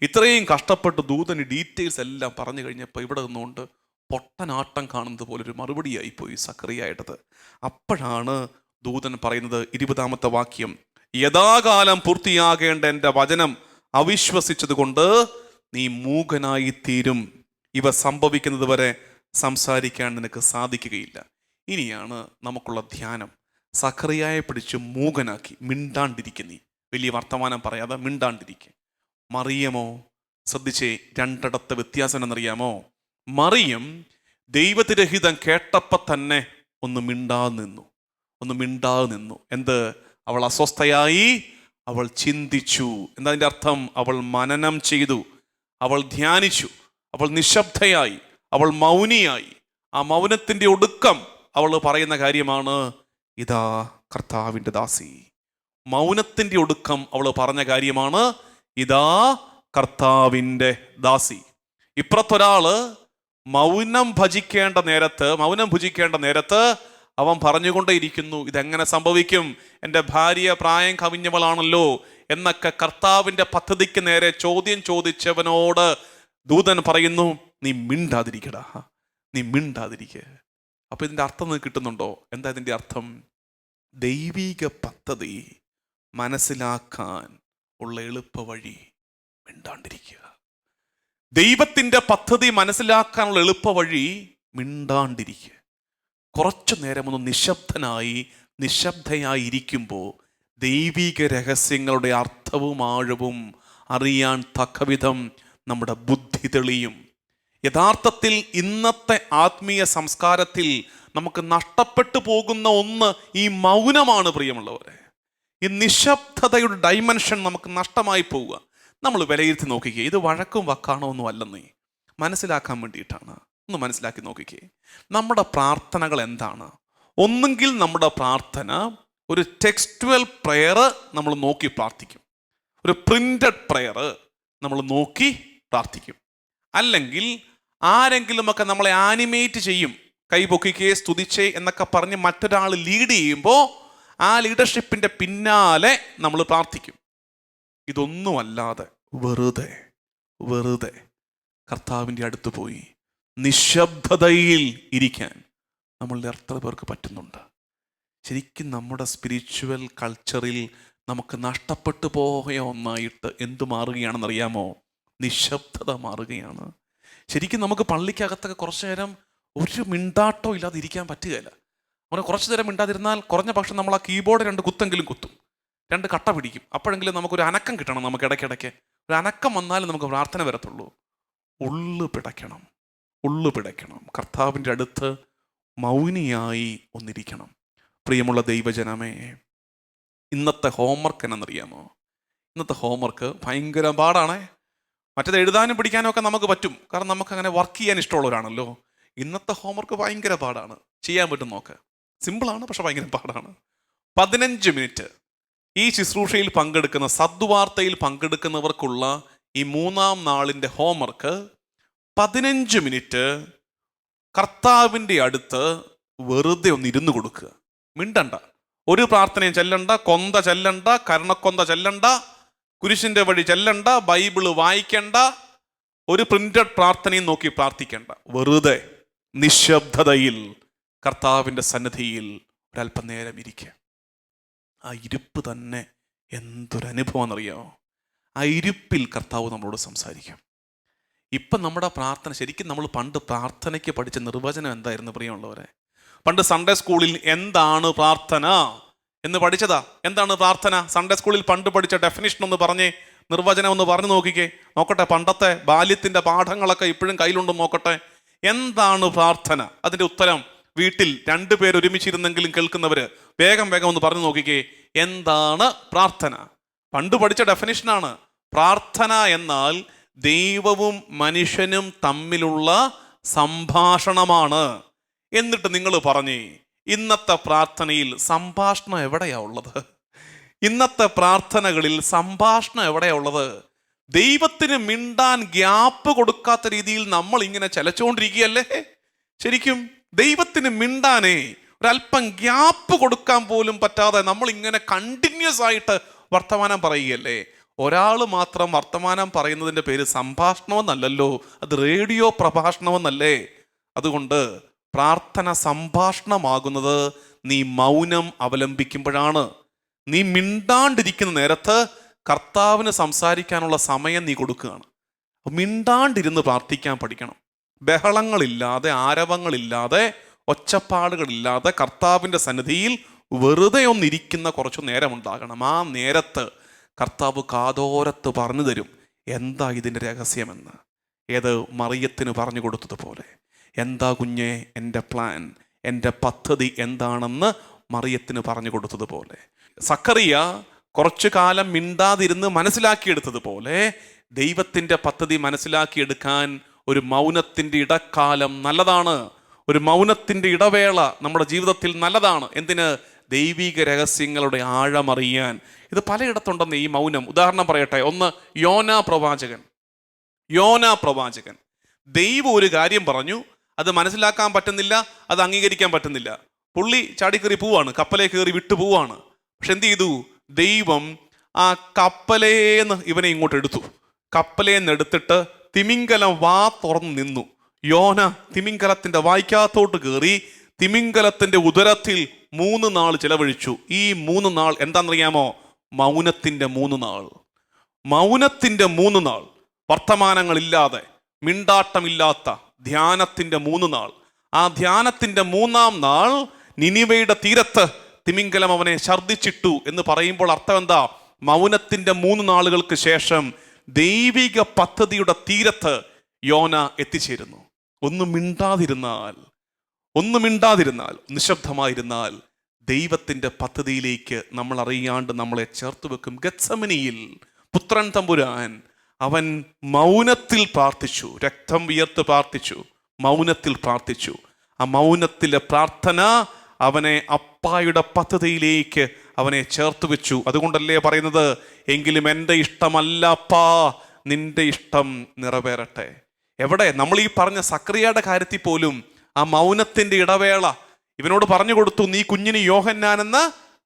ഇത്രയും കഷ്ടപ്പെട്ട് ദൂതന് ഡീറ്റെയിൽസ് എല്ലാം പറഞ്ഞു കഴിഞ്ഞപ്പോൾ ഇവിടെ നിന്നുകൊണ്ട് പൊട്ടനാട്ടം കാണുന്നത് പോലൊരു മറുപടിയായിപ്പോയി സഖറിയായിട്ടത്. അപ്പോഴാണ് ദൂതൻ പറയുന്നത് 20-ാമത്തെ വാക്യം, യഥാകാലം പൂർത്തിയാകേണ്ട എൻ്റെ വചനം അവിശ്വസിച്ചത് കൊണ്ട് നീ മൂകനായി തീരും. ഇവ സംഭവിക്കുന്നത് വരെ സംസാരിക്കാൻ നിനക്ക് സാധിക്കുകയില്ല. ഇനിയാണ് നമുക്കുള്ള ധ്യാനം. സഖറിയായെ പിടിച്ച് മൂകനാക്കി, മിണ്ടാണ്ടിരിക്കുന്നീ, വലിയ വർത്തമാനം പറയാതെ മിണ്ടാണ്ടിരിക്കുക. മറിയമോ, ശ്രദ്ധിച്ചേ, രണ്ടിടത്തെ വ്യത്യാസം എന്നറിയാമോ? മറിയം ദൈവത്തിരഹിതം കേട്ടപ്പോൾ തന്നെ ഒന്ന് മിണ്ടാതെ നിന്നു. എന്ത്? അവൾ അസ്വസ്ഥയായി, അവൾ ചിന്തിച്ചു. എന്താ അതിൻ്റെ അർത്ഥം? അവൾ മനനം ചെയ്തു, അവൾ ധ്യാനിച്ചു, അവൾ നിശബ്ദയായി, അവൾ മൗനിയായി. ആ മൗനത്തിൻ്റെ ഒടുക്കം അവൾ പറയുന്ന കാര്യമാണ്, ഇതാ കർത്താവിൻ്റെ ദാസി. മൗനത്തിൻ്റെ ഒടുക്കം അവൾ പറഞ്ഞ കാര്യമാണ്, ഇതാ കർത്താവിൻ്റെ ദാസി. ഇപ്പുറത്തൊരാള് മൗനം ഭജിക്കേണ്ട നേരത്ത് അവൻ പറഞ്ഞുകൊണ്ടേയിരിക്കുന്നു, ഇതെങ്ങനെ സംഭവിക്കും? എൻ്റെ ഭാര്യ പ്രായം കവിഞ്ഞവളാണല്ലോ എന്നൊക്കെ കർത്താവിൻ്റെ പദ്ധതിക്ക് നേരെ ചോദ്യം ചോദിച്ചവനോട് ദൂതൻ പറയുന്നു, നീ മിണ്ടാതിരിക്കടാ. അപ്പൊ ഇതിൻ്റെ അർത്ഥം കിട്ടുന്നുണ്ടോ? എന്താ ഇതിൻ്റെ അർത്ഥം? ദൈവിക പദ്ധതി മനസ്സിലാക്കാൻ ഉള്ള എളുപ്പ വഴി മിണ്ടാണ്ടിരിക്കുക. ദൈവത്തിൻ്റെ പദ്ധതി മനസ്സിലാക്കാനുള്ള എളുപ്പ വഴി മിണ്ടാണ്ടിരിക്കുക. കുറച്ചു നേരം ഒന്ന് നിശബ്ദയായി ഇരിക്കുമ്പോൾ ദൈവിക രഹസ്യങ്ങളുടെ അർത്ഥവും ആഴവും അറിയാൻ തക്കവിധം നമ്മുടെ ബുദ്ധി തെളിയും. യഥാർത്ഥത്തിൽ ഇന്നത്തെ ആത്മീയ സംസ്കാരത്തിൽ നമുക്ക് നഷ്ടപ്പെട്ടു പോകുന്ന ഒന്ന് ഈ മൗനമാണ്, പ്രിയമുള്ളവരെ. ഈ നിശബ്ദതയുടെ ഡൈമെൻഷൻ നമുക്ക് നഷ്ടമായി പോവുക. നമ്മൾ വിലയിരുത്തി നോക്കിക്കേ, ഇത് വഴക്കും വക്കാണോ ഒന്നും അല്ലെന്നേ, മനസ്സിലാക്കാൻ വേണ്ടിയിട്ടാണ്. ഒന്ന് മനസ്സിലാക്കി നോക്കിക്കേ, നമ്മുടെ പ്രാർത്ഥനകൾ എന്താണ്? ഒന്നുകിൽ നമ്മുടെ പ്രാർത്ഥന ഒരു ടെക്സ്റ്റുവൽ പ്രെയർ നമ്മൾ നോക്കി പ്രാർത്ഥിക്കും, ഒരു പ്രിന്റഡ് പ്രെയർ നമ്മൾ നോക്കി പ്രാർത്ഥിക്കും. അല്ലെങ്കിൽ ആരെങ്കിലുമൊക്കെ നമ്മളെ ആനിമേറ്റ് ചെയ്യും, കൈ പൊക്കിക്കേ സ്തുതിച്ചേ എന്നൊക്കെ പറഞ്ഞ് മറ്റൊരാൾ ലീഡ് ചെയ്യുമ്പോൾ ആ ലീഡർഷിപ്പിൻ്റെ പിന്നാലെ നമ്മൾ പ്രാർത്ഥിക്കും. ഇതൊന്നുമല്ലാതെ വെറുതെ കർത്താവിൻ്റെ അടുത്ത് പോയി നിശബ്ദതയിൽ ഇരിക്കാൻ നമ്മളുടെ എത്ര പേർക്ക് പറ്റുന്നുണ്ട്? ശരിക്കും നമ്മുടെ സ്പിരിച്വൽ കൾച്ചറിൽ നമുക്ക് നഷ്ടപ്പെട്ടു പോയ ഒന്നായിട്ട് എന്തു മാറുകയാണെന്നറിയാമോ? നിശബ്ദത മാറുകയാണ്. ശരിക്കും നമുക്ക് പള്ളിക്കകത്തൊക്കെ കുറച്ചു നേരം ഒരു മിണ്ടാട്ടോ ഇല്ലാതെ ഇരിക്കാൻ പറ്റുകയില്ല. അവന് കുറച്ചു നേരം മിണ്ടാതിരുന്നാൽ കുറഞ്ഞ പക്ഷം നമ്മൾ ആ കീബോർഡ് 2 കുത്തെങ്കിലും കുത്തും, 2 കട്ട പിടിക്കും. അപ്പോഴെങ്കിലും നമുക്കൊരു അനക്കം കിട്ടണം. നമുക്ക് ഇടയ്ക്കിടയ്ക്ക് ഒരു അനക്കം വന്നാലും നമുക്ക് പ്രാർത്ഥന വരത്തുള്ളൂ. ഉള്ളു പിടയ്ക്കണം, ഉള്ളു പിടയ്ക്കണം. കർത്താവിൻ്റെ അടുത്ത് മൗനിയായി ഒന്നിരിക്കണം. പ്രിയമുള്ള ദൈവജനമേ, ഇന്നത്തെ ഹോംവർക്ക് എന്നറിയാമോ? ഇന്നത്തെ ഹോംവർക്ക് ഭയങ്കര പാടാണേ. മറ്റേത് എഴുതാനും പിടിക്കാനും ഒക്കെ നമുക്ക് പറ്റും, കാരണം നമുക്ക് അങ്ങനെ വർക്ക് ചെയ്യാൻ ഇഷ്ടമുള്ളവരാണല്ലോ. ഇന്നത്തെ ഹോംവർക്ക് ഭയങ്കര പാടാണ്. ചെയ്യാൻ പറ്റും നോക്ക്. സിമ്പിളാണ്, പക്ഷെ ഭയങ്കര പാടാണ്. 15 മിനിറ്റ് ഈ ശുശ്രൂഷയിൽ പങ്കെടുക്കുന്ന, സദ്വാർത്തയിൽ പങ്കെടുക്കുന്നവർക്കുള്ള ഈ 3-ാം നാളിൻ്റെ ഹോംവർക്ക്, 15 മിനിറ്റ് കർത്താവിൻ്റെ അടുത്ത് വെറുതെ ഒന്ന് ഇരുന്ന് കൊടുക്കുക. മിണ്ടണ്ട, ഒരു പ്രാർത്ഥനയും ചെല്ലണ്ട, കൊന്ത ചെല്ലണ്ട, കരണക്കൊന്ത ചെല്ലണ്ട, കുരിശിൻ്റെ വഴി ചെല്ലണ്ട, ബൈബിള് വായിക്കണ്ട, ഒരു പ്രിന്റഡ് പ്രാർത്ഥനയും നോക്കി പ്രാർത്ഥിക്കേണ്ട. വെറുതെ നിശബ്ദതയിൽ കർത്താവിൻ്റെ സന്നിധിയിൽ ഒരല്പനേരം ഇരിക്കുക. ആ ഇരിപ്പ് തന്നെ എന്തൊരനുഭവം എന്നറിയാമോ? ആ ഇരിപ്പിൽ കർത്താവ് നമ്മളോട് സംസാരിക്കും. ഇപ്പം നമ്മുടെ പ്രാർത്ഥന, ശരിക്കും നമ്മൾ പണ്ട് പ്രാർത്ഥനയ്ക്ക് പഠിച്ച നിർവചനം എന്തായിരുന്നു പ്രിയമുള്ളവരെ? പണ്ട് സൺഡേ സ്കൂളിൽ എന്താണ് പ്രാർത്ഥന എന്ന് പഠിച്ചതാ. എന്താണ് പ്രാർത്ഥന? സൺഡേ സ്കൂളിൽ പണ്ട് പഠിച്ച ഡെഫിനിഷൻ ഒന്ന് പറഞ്ഞേ, നിർവചനം ഒന്ന് പറഞ്ഞു നോക്കട്ടെ. പണ്ടത്തെ ബാല്യത്തിൻ്റെ പാഠങ്ങളൊക്കെ ഇപ്പോഴും കയ്യിലുണ്ടെന്ന് നോക്കട്ടെ. എന്താണ് പ്രാർത്ഥന? അതിൻ്റെ ഉത്തരം വീട്ടിൽ 2 പേർ ഒരുമിച്ചിരുന്നെങ്കിലും കേൾക്കുന്നവർ വേഗം ഒന്ന് പറഞ്ഞു നോക്കിക്കേ. എന്താണ് പ്രാർത്ഥന? പണ്ട് പഠിച്ച ഡെഫിനിഷനാണ്. പ്രാർത്ഥന എന്നാൽ ദൈവവും മനുഷ്യനും തമ്മിലുള്ള സംഭാഷണമാണ്. എന്നിട്ട് നിങ്ങൾ പറഞ്ഞേ, ഇന്നത്തെ പ്രാർത്ഥനയിൽ സംഭാഷണം എവിടെയാ ഉള്ളത്? ഇന്നത്തെ പ്രാർത്ഥനകളിൽ സംഭാഷണം എവിടെയാ ഉള്ളത്? ദൈവത്തിന് മിണ്ടാൻ ഗ്യാപ്പ് കൊടുക്കാത്ത രീതിയിൽ നമ്മൾ ഇങ്ങനെ ചലച്ചുകൊണ്ടിരിക്കുകയല്ലേ? ശരിക്കും ദൈവത്തിന് മിണ്ടാനേ ഒരല്പം ഗ്യാപ്പ് കൊടുക്കാൻ പോലും പറ്റാതെ നമ്മൾ ഇങ്ങനെ കണ്ടിന്യൂസ് ആയിട്ട് വർത്തമാനം പറയുകയല്ലേ? ഒരാൾ മാത്രം വർത്തമാനം പറയുന്നതിൻ്റെ പേര് സംഭാഷണമെന്നല്ലല്ലോ, അത് റേഡിയോ പ്രഭാഷണമെന്നല്ലേ? അതുകൊണ്ട് പ്രാർത്ഥന സംഭാഷണമാകുന്നത് നീ മൗനം അവലംബിക്കുമ്പോഴാണ്. നീ മിണ്ടാണ്ടിരിക്കുന്ന നേരത്ത് കർത്താവിന് സംസാരിക്കാനുള്ള സമയം നീ കൊടുക്കുകയാണ്. മിണ്ടാണ്ടിരുന്ന് പ്രാർത്ഥിക്കാൻ പഠിക്കണം. ബഹളങ്ങളില്ലാതെ, ആരവങ്ങളില്ലാതെ, ഒച്ചപ്പാടുകളില്ലാതെ കർത്താവിൻ്റെ സന്നിധിയിൽ വെറുതെ ഒന്നിരിക്കുന്ന കുറച്ചു നേരമുണ്ടാകണം. ആ നേരത്ത് കർത്താവ് കാതോരത്ത് പറഞ്ഞു തരും എന്താ ഇതിൻ്റെ രഹസ്യമെന്ന്. ഏത് മറിയത്തിന് പറഞ്ഞു കൊടുത്തതുപോലെ, എന്താ കുഞ്ഞെ എൻ്റെ പ്ലാൻ, എൻ്റെ പദ്ധതി എന്താണെന്ന് മറിയത്തിന് പറഞ്ഞു കൊടുത്തതുപോലെ, സക്കറിയ കുറച്ചു കാലം മിണ്ടാതിരുന്ന് മനസ്സിലാക്കിയെടുത്തതുപോലെ, ദൈവത്തിൻ്റെ പദ്ധതി മനസ്സിലാക്കിയെടുക്കാൻ ഒരു മൗനത്തിൻ്റെ ഇടക്കാലം നല്ലതാണ്. ഒരു മൗനത്തിൻ്റെ ഇടവേള നമ്മുടെ ജീവിതത്തിൽ നല്ലതാണ്. എന്തിന്? ദൈവിക രഹസ്യങ്ങളുടെ ആഴമറിയാൻ. ഇത് പലയിടത്തുണ്ടെന്ന് ഈ മൗനം. ഉദാഹരണം പറയട്ടെ. ഒന്ന്, യോനാ പ്രവാചകൻ. ദൈവം ഒരു കാര്യം പറഞ്ഞു, അത് മനസ്സിലാക്കാൻ പറ്റുന്നില്ല, അത് അംഗീകരിക്കാൻ പറ്റുന്നില്ല. പുള്ളി ചാടിക്കേറി പോവാണ്, കപ്പലേ കയറി വിട്ടു പോവാണ്. പക്ഷെ എന്ത് ചെയ്തു? ദൈവം ആ കപ്പലേന്ന് ഇവനെ ഇങ്ങോട്ട് എടുത്തു. കപ്പലേന്ന് എടുത്തിട്ട് തിമിംഗലം വാ തുറന്ന് നിന്നു. യോന തിമിംഗലത്തിന്റെ വായ്ക്കകത്തോട്ട് കയറി തിമിംഗലത്തിന്റെ ഉദരത്തിൽ 3 നാൾ ചിലവഴിച്ചു. ഈ 3 നാൾ എന്താണെന്നറിയാമോ? മൗനത്തിന്റെ 3 നാൾ. മൗനത്തിന്റെ 3 നാൾ, വർത്തമാനങ്ങളില്ലാതെ, മിണ്ടാട്ടമില്ലാത്ത ധ്യാനത്തിന്റെ 3 നാൾ. ആ ധ്യാനത്തിന്റെ 3-ാം നാൾ നിനിവയുടെ തീരത്ത് തിമിംഗലം അവനെ ഛർദ്ദിച്ചിട്ടു എന്ന് പറയുമ്പോൾ അർത്ഥം എന്താ? മൗനത്തിന്റെ 3 നാളുകൾക്ക് ശേഷം ദൈവിക പദ്ധതിയുടെ തീരത്ത് യോന എത്തിച്ചേരുന്നു. ഒന്ന് മിണ്ടാതിരുന്നാൽ, നിശബ്ദമായിരുന്നാൽ ദൈവത്തിൻ്റെ പദ്ധതിയിലേക്ക് നമ്മൾ അറിയാണ്ട് നമ്മളെ ചേർത്ത് വെക്കും. ഗത്സമനിയിൽ പുത്രൻ തമ്പുരാൻ അവൻ മൗനത്തിൽ പ്രാർത്ഥിച്ചു, രക്തം വിയർത്ത് പ്രാർത്ഥിച്ചു, മൗനത്തിൽ പ്രാർത്ഥിച്ചു. ആ മൗനത്തിലെ പ്രാർത്ഥന അവനെ അപ്പായുടെ പദ്ധതിയിലേക്ക് അവനെ ചേർത്ത് വെച്ചു. അതുകൊണ്ടല്ലേ പറയുന്നത്, എങ്കിലും എൻ്റെ ഇഷ്ടമല്ല അപ്പാ, നിന്റെ ഇഷ്ടം നിറവേറട്ടെ. എവിടെ? നമ്മൾ ഈ പറഞ്ഞ സക്രിയയുടെ കാര്യത്തിൽ പോലും ആ മൗനത്തിന്റെ ഇടവേള ഇവനോട് പറഞ്ഞു കൊടുത്തു, നീ കുഞ്ഞിന് യോഹന്നാൻ എന്ന്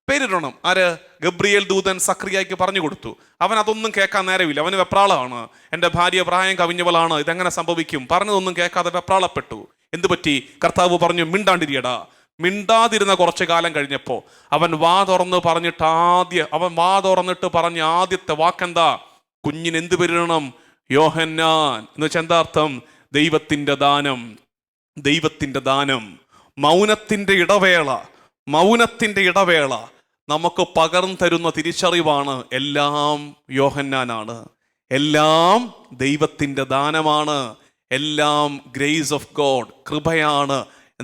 പേരിടണം. ആര്? ഗബ്രിയേൽ ദൂതൻ സക്രിയയ്ക്ക് പറഞ്ഞു കൊടുത്തു. അവൻ അതൊന്നും കേൾക്കാൻ നേരമില്ല, അവന് വെപ്രാളമാണ്. എൻ്റെ ഭാര്യ പ്രായം കവിഞ്ഞവളാണ്, ഇതെങ്ങനെ സംഭവിക്കും? പറഞ്ഞതൊന്നും കേൾക്കാതെ വെപ്രാളപ്പെട്ടു. എന്തു പറ്റി? കർത്താവ് പറഞ്ഞു, മിണ്ടാണ്ടിരിയടാ. മിണ്ടാതിരുന്ന കുറച്ചു കാലം കഴിഞ്ഞപ്പോൾ അവൻ വാ തുറന്നിട്ട് പറഞ്ഞ ആദ്യത്തെ വാക്കെന്താ? കുഞ്ഞിന് എന്ത് പേരിടണം? യോഹന്നാൻ. എന്ന് വെച്ചാൽ എന്താ അർത്ഥം? ദൈവത്തിൻ്റെ ദാനം. മൗനത്തിൻ്റെ ഇടവേള, മൗനത്തിൻ്റെ ഇടവേള നമുക്ക് പകർന്നു തരുന്ന തിരിച്ചറിവാണ് എല്ലാം യോഹന്നാനാണ്, എല്ലാം ദൈവത്തിൻ്റെ ദാനമാണ്, എല്ലാം ഗ്രേസ് ഓഫ് ഗോഡ്, കൃപയാണ്.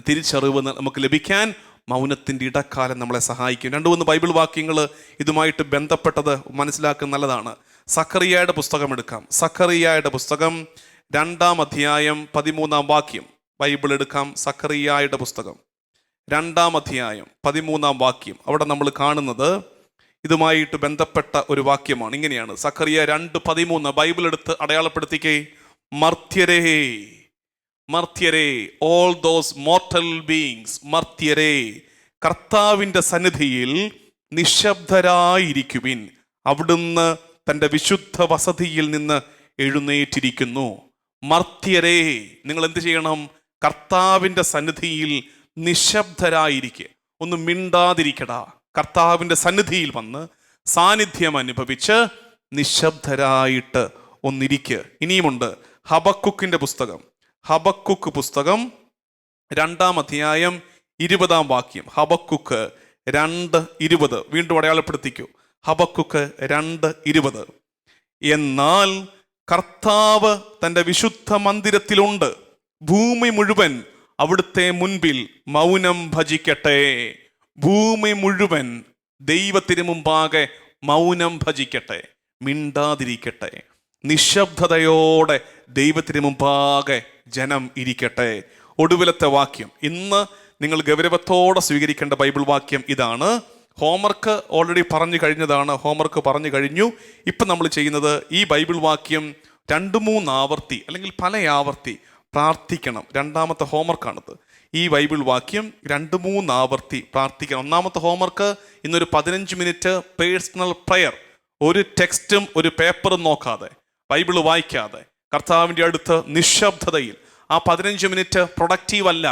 തിരിച്ചറിവ് നമുക്ക് ലഭിക്കാൻ മൗനത്തിൻ്റെ ഇടക്കാലം നമ്മളെ സഹായിക്കും. 2-3 ബൈബിൾ വാക്യങ്ങൾ ഇതുമായിട്ട് ബന്ധപ്പെട്ടത് മനസ്സിലാക്കുന്ന നല്ലതാണ്. സഖറിയായുടെ പുസ്തകം എടുക്കാം. സഖറിയായുടെ പുസ്തകം 2-ാം അധ്യായം 13-ാം വാക്യം ബൈബിൾ എടുക്കാം. സഖറിയായുടെ പുസ്തകം 2-ാം അധ്യായം 13-ാം വാക്യം. അവിടെ നമ്മൾ കാണുന്നത് ഇതുമായിട്ട് ബന്ധപ്പെട്ട ഒരു വാക്യമാണ്. ഇങ്ങനെയാണ് സഖറിയ 2:13 ബൈബിൾ എടുത്ത് അടയാളപ്പെടുത്തിക്കേ. മർത്യരേ, മർത്യരേ, ഓൾ ദോസ് മോർട്ടൽ ബീയിങ്സ്, മർത്യരേ, കർത്താവിൻ്റെ സന്നിധിയിൽ നിശബ്ദരായിരിക്കുവിൻ, അവിടുന്ന് തൻ്റെ വിശുദ്ധ വസതിയിൽ നിന്ന് എഴുന്നേറ്റിരിക്കുന്നു. മർത്യരേ, നിങ്ങൾ എന്ത് ചെയ്യണം? കർത്താവിൻ്റെ സന്നിധിയിൽ നിശബ്ദരായിരിക്കുക, ഒന്നും മിണ്ടാതിരിക്കടാ. കർത്താവിൻ്റെ സന്നിധിയിൽ വന്ന് സാന്നിധ്യം അനുഭവിച്ച് നിശബ്ദരായിട്ട് ഒന്നിരിക്കുക. ഇനിയുമുണ്ട് ഹബക്കുക്കിൻ്റെ പുസ്തകം. ഹബക്കുക്ക് പുസ്തകം 2-ാം അധ്യായം 20-ാം വാക്യം. ഹബക്കുക്ക് 2:20 വീണ്ടും അടയാളപ്പെടുത്തിക്കൂ. ഹബക്കുക്ക് 2:20. എന്നാൽ കർത്താവ് തൻ്റെ വിശുദ്ധ മന്ദിരത്തിലുണ്ട്, ഭൂമി മുഴുവൻ അവിടുത്തെ മുൻപിൽ മൗനം ഭജിക്കട്ടെ. ഭൂമി മുഴുവൻ ദൈവത്തിന് മുമ്പാകെ മൗനം ഭജിക്കട്ടെ, മിണ്ടാതിരിക്കട്ടെ. നിശബ്ദതയോടെ ദൈവത്തിന് മുമ്പാകെ ജനം ഇരിക്കട്ടെ. ഒടുവിലത്തെ വാക്യം, ഇന്ന് നിങ്ങൾ ഗൗരവത്തോടെ സ്വീകരിക്കേണ്ട ബൈബിൾ വാക്യം ഇതാണ്. ഹോംവർക്ക് ഓൾറെഡി പറഞ്ഞു കഴിഞ്ഞതാണ്, ഹോംവർക്ക് പറഞ്ഞു കഴിഞ്ഞു. ഇപ്പം നമ്മൾ ചെയ്യുന്നത് ഈ ബൈബിൾ വാക്യം 2-3 ആവർത്തി അല്ലെങ്കിൽ പല ആവർത്തി പ്രാർത്ഥിക്കണം. 2ാമത്തെ ഹോംവർക്കാണിത്. ഈ ബൈബിൾ വാക്യം 2-3 ആവർത്തി പ്രാർത്ഥിക്കണം. 1ാമത്തെ ഹോംവർക്ക് ഇന്നൊരു 15 മിനിറ്റ് പേഴ്സണൽ പ്രയർ, ഒരു ടെക്സ്റ്റും ഒരു പേപ്പറും നോക്കാതെ, ബൈബിൾ വായിക്കാതെ, കർത്താവിൻ്റെ അടുത്ത് നിശബ്ദതയിൽ. ആ 15 മിനിറ്റ് പ്രൊഡക്റ്റീവ് അല്ല,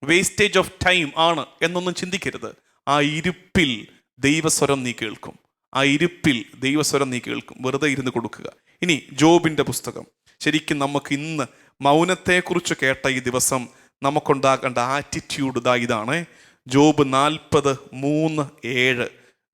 വേസ്റ്റേജ് ഓഫ് ടൈം ആണ് എന്നൊന്നും ചിന്തിക്കരുത്. ആ ഇരുപ്പിൽ ദൈവസ്വരം നീ കേൾക്കും, ആ ഇരുപ്പിൽ ദൈവസ്വരം നീ കേൾക്കും. വെറുതെ ഇരുന്ന് കൊടുക്കുക. ഇനി ജോബിൻ്റെ പുസ്തകം. ശരിക്കും നമുക്ക് ഇന്ന് മൗനത്തെക്കുറിച്ച് കേട്ട ഈ ദിവസം നമുക്കുണ്ടാകേണ്ട ആറ്റിറ്റ്യൂഡ് ഇതാണ്. ജോബ് 40:3-7.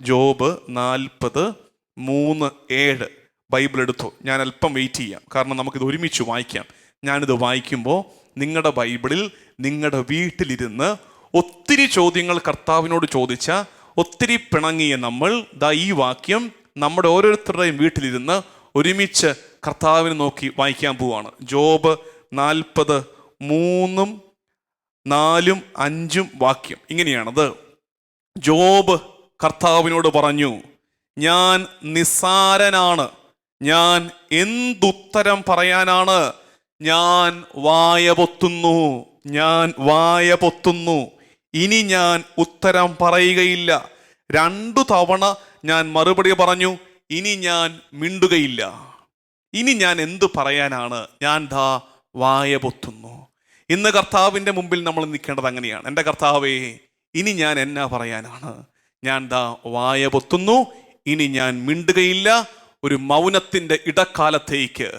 ജോബ് 40:3-7 ബൈബിൾ എടുത്തു. ഞാൻ അല്പം വെയിറ്റ് ചെയ്യാം, കാരണം നമുക്കിത് ഒരുമിച്ച് വായിക്കാം. ഞാനിത് വായിക്കുമ്പോൾ നിങ്ങളുടെ ബൈബിളിൽ നിങ്ങളുടെ വീട്ടിലിരുന്ന് ഒത്തിരി ചോദ്യങ്ങൾ കർത്താവിനോട് ചോദിച്ച, ഒത്തിരി പിണങ്ങിയ നമ്മൾ ഈ വാക്യം നമ്മുടെ ഓരോരുത്തരുടെയും വീട്ടിലിരുന്ന് ഒരുമിച്ച് കർത്താവിനെ നോക്കി വായിക്കാൻ പോവാണ്. ജോബ് 40:3-4-5 വാക്യം ഇങ്ങനെയാണത്. ജോബ് കർത്താവിനോട് പറഞ്ഞു, ഞാൻ നിസ്സാരനാണ്, ഞാൻ എന്തുത്തരം പറയാനാണ്? ഞാൻ വായ പൊത്തുന്നു, ഞാൻ വായ പൊത്തുന്നു, ഇനി ഞാൻ ഉത്തരം പറയുകയില്ല. 2 തവണ ഞാൻ മറുപടി പറഞ്ഞു, ഇനി ഞാൻ മിണ്ടുകയില്ല. ഇനി ഞാൻ എന്തു പറയാനാണ്? ഞാൻ വായ പൊത്തുന്നു. ഇന്ന് കർത്താവിൻ്റെ മുമ്പിൽ നമ്മൾ നിൽക്കേണ്ടത് അങ്ങനെയാണ്. എൻ്റെ കർത്താവേ, ഇനി ഞാൻ എന്നാ പറയാനാണ്? ഞാൻ വായ പൊത്തുന്നു, ഇനി ഞാൻ മിണ്ടുകയില്ല. ഒരു മൗനത്തിൻ്റെ ഇടക്കാലത്തേക്ക്,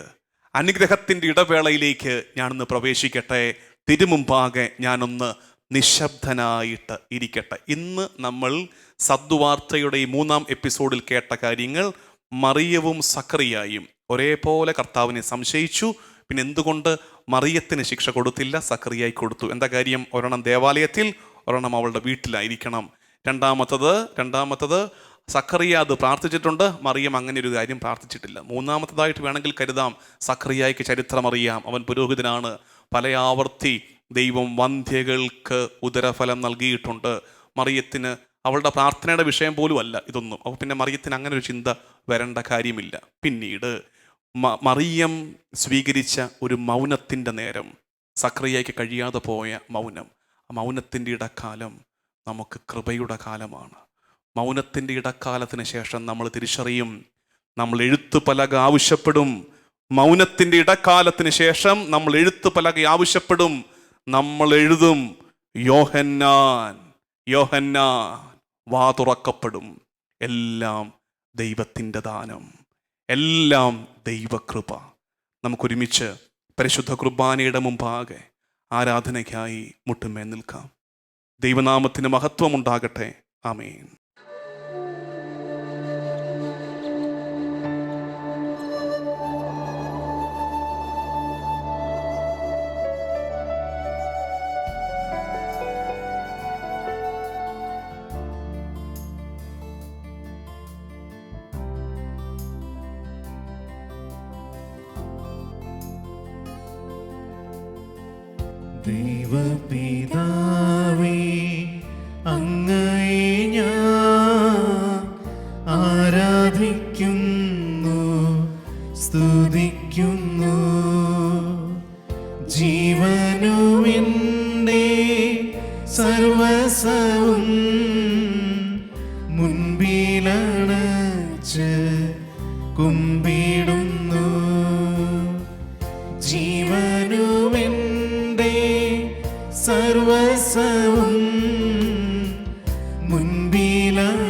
അനുഗ്രഹത്തിൻ്റെ ഇടവേളയിലേക്ക് ഞാനൊന്ന് പ്രവേശിക്കട്ടെ. തിരുമുമ്പാകെ ഞാനൊന്ന് നിശബ്ദനായിട്ട് ഇരിക്കട്ടെ. ഇന്ന് നമ്മൾ സദ്വാർത്തയുടെ ഈ 3-ാം എപ്പിസോഡിൽ കേട്ട കാര്യങ്ങൾ, മറിയവും സക്കറിയായും ഒരേപോലെ കർത്താവിനെ സംശയിച്ചു. പിന്നെ എന്തുകൊണ്ട് മറിയത്തിന് ശിക്ഷ കൊടുത്തില്ല, സക്കറിയായി കൊടുത്തു? എന്താ കാര്യം? ഒരെണ്ണം ദേവാലയത്തിൽ, ഒരെണ്ണം അവളുടെ വീട്ടിലായിരിക്കണം. രണ്ടാമത്തത് സക്കറിയ അത് പ്രാർത്ഥിച്ചിട്ടുണ്ട്, മറിയം അങ്ങനെ ഒരു കാര്യം പ്രാർത്ഥിച്ചിട്ടില്ല. 3ാമത്തതായിട്ട് വേണമെങ്കിൽ കരുതാം, സക്കറിയായ്ക്ക് ചരിത്രം അറിയാം, അവൻ പുരോഹിതനാണ്. പല ആവർത്തി ദൈവം വന്ധ്യകൾക്ക് ഉദരഫലം നൽകിയിട്ടുണ്ട്. മറിയത്തിന് അവളുടെ പ്രാർത്ഥനയുടെ വിഷയം പോലും അല്ല ഇതൊന്നും. അപ്പോൾ പിന്നെ മറിയത്തിന് അങ്ങനെ ഒരു ചിന്ത വരേണ്ട കാര്യമില്ല. പിന്നീട് മറിയം സ്വീകരിച്ച ഒരു മൗനത്തിൻ്റെ നേരം, സക്കറിയായ്ക്ക് കഴിയാതെ പോയ മൗനം. ആ മൗനത്തിൻ്റെ ഇടക്കാലം നമുക്ക് കൃപയുടെ കാലമാണ്. മൗനത്തിൻ്റെ ഇടക്കാലത്തിന് ശേഷം നമ്മൾ തിരിച്ചറിയും, നമ്മൾ എഴുത്തുപലക ആവശ്യപ്പെടും. മൗനത്തിൻ്റെ ഇടക്കാലത്തിന് ശേഷം നമ്മൾ എഴുത്തുപലക ആവശ്യപ്പെടും. നമ്മൾ എഴുതും, യോഹന്നാൻ യോഹന്നാൻ, വാ തുറക്കപ്പെടും. എല്ലാം ദൈവത്തിൻ്റെ ദാനം, എല്ലാം ദൈവകൃപ. നമുക്കൊരുമിച്ച് പരിശുദ്ധ കുർബാനയുടെ മുമ്പാകെ ആരാധനയ്ക്കായി മുട്ടുമേൽ നിൽക്കാം. ദൈവനാമത്തിന് മഹത്വമുണ്ടാകട്ടെ. ആമേൻ. ദൈവപിതാവേ, അങ്ങയെ ഞാൻ ആരാധിക്കുന്നു, സ്തുതിക്കുന്നു. ജീവനുമെൻ്റെ സർവസ്വവും മുൻപിലണച്ച് കുമ്പിടുന്നു. ജീവനുമെൻ്റെ സർവസ്വവും മുൻപിലണച്ച്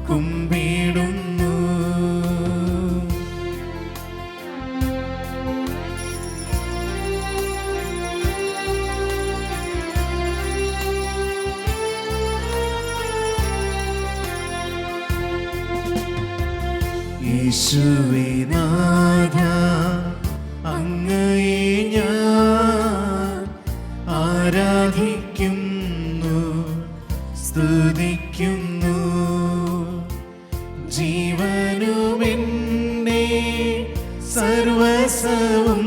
കുമ്പിടുന്നു. യേശുവേ നാഥ, അങ്ങയെ ഞാൻ ആരാധിക്കുന്നു, സ്തുതിക്കുന്നു. ജീവനുമെൻ്റെ സർവസ്വവും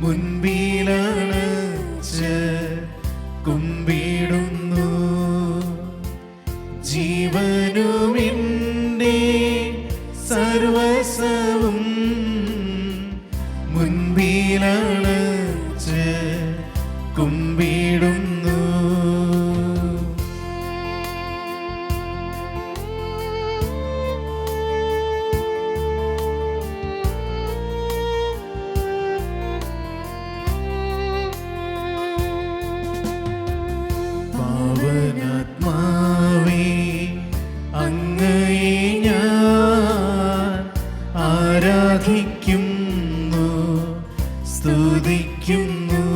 മുൻപിലണച്ച് കുമ്പിടുന്നു. ജീവനുമെൻ്റെ സർവസ്വവും മുൻപിലണച്ച് കുമ്പിടുന്നു. പാവനാത്മാവേ, അങ്ങയെ ഞാൻ ആരാധിക്കുന്നു, സ്തുതിക്കുന്നു.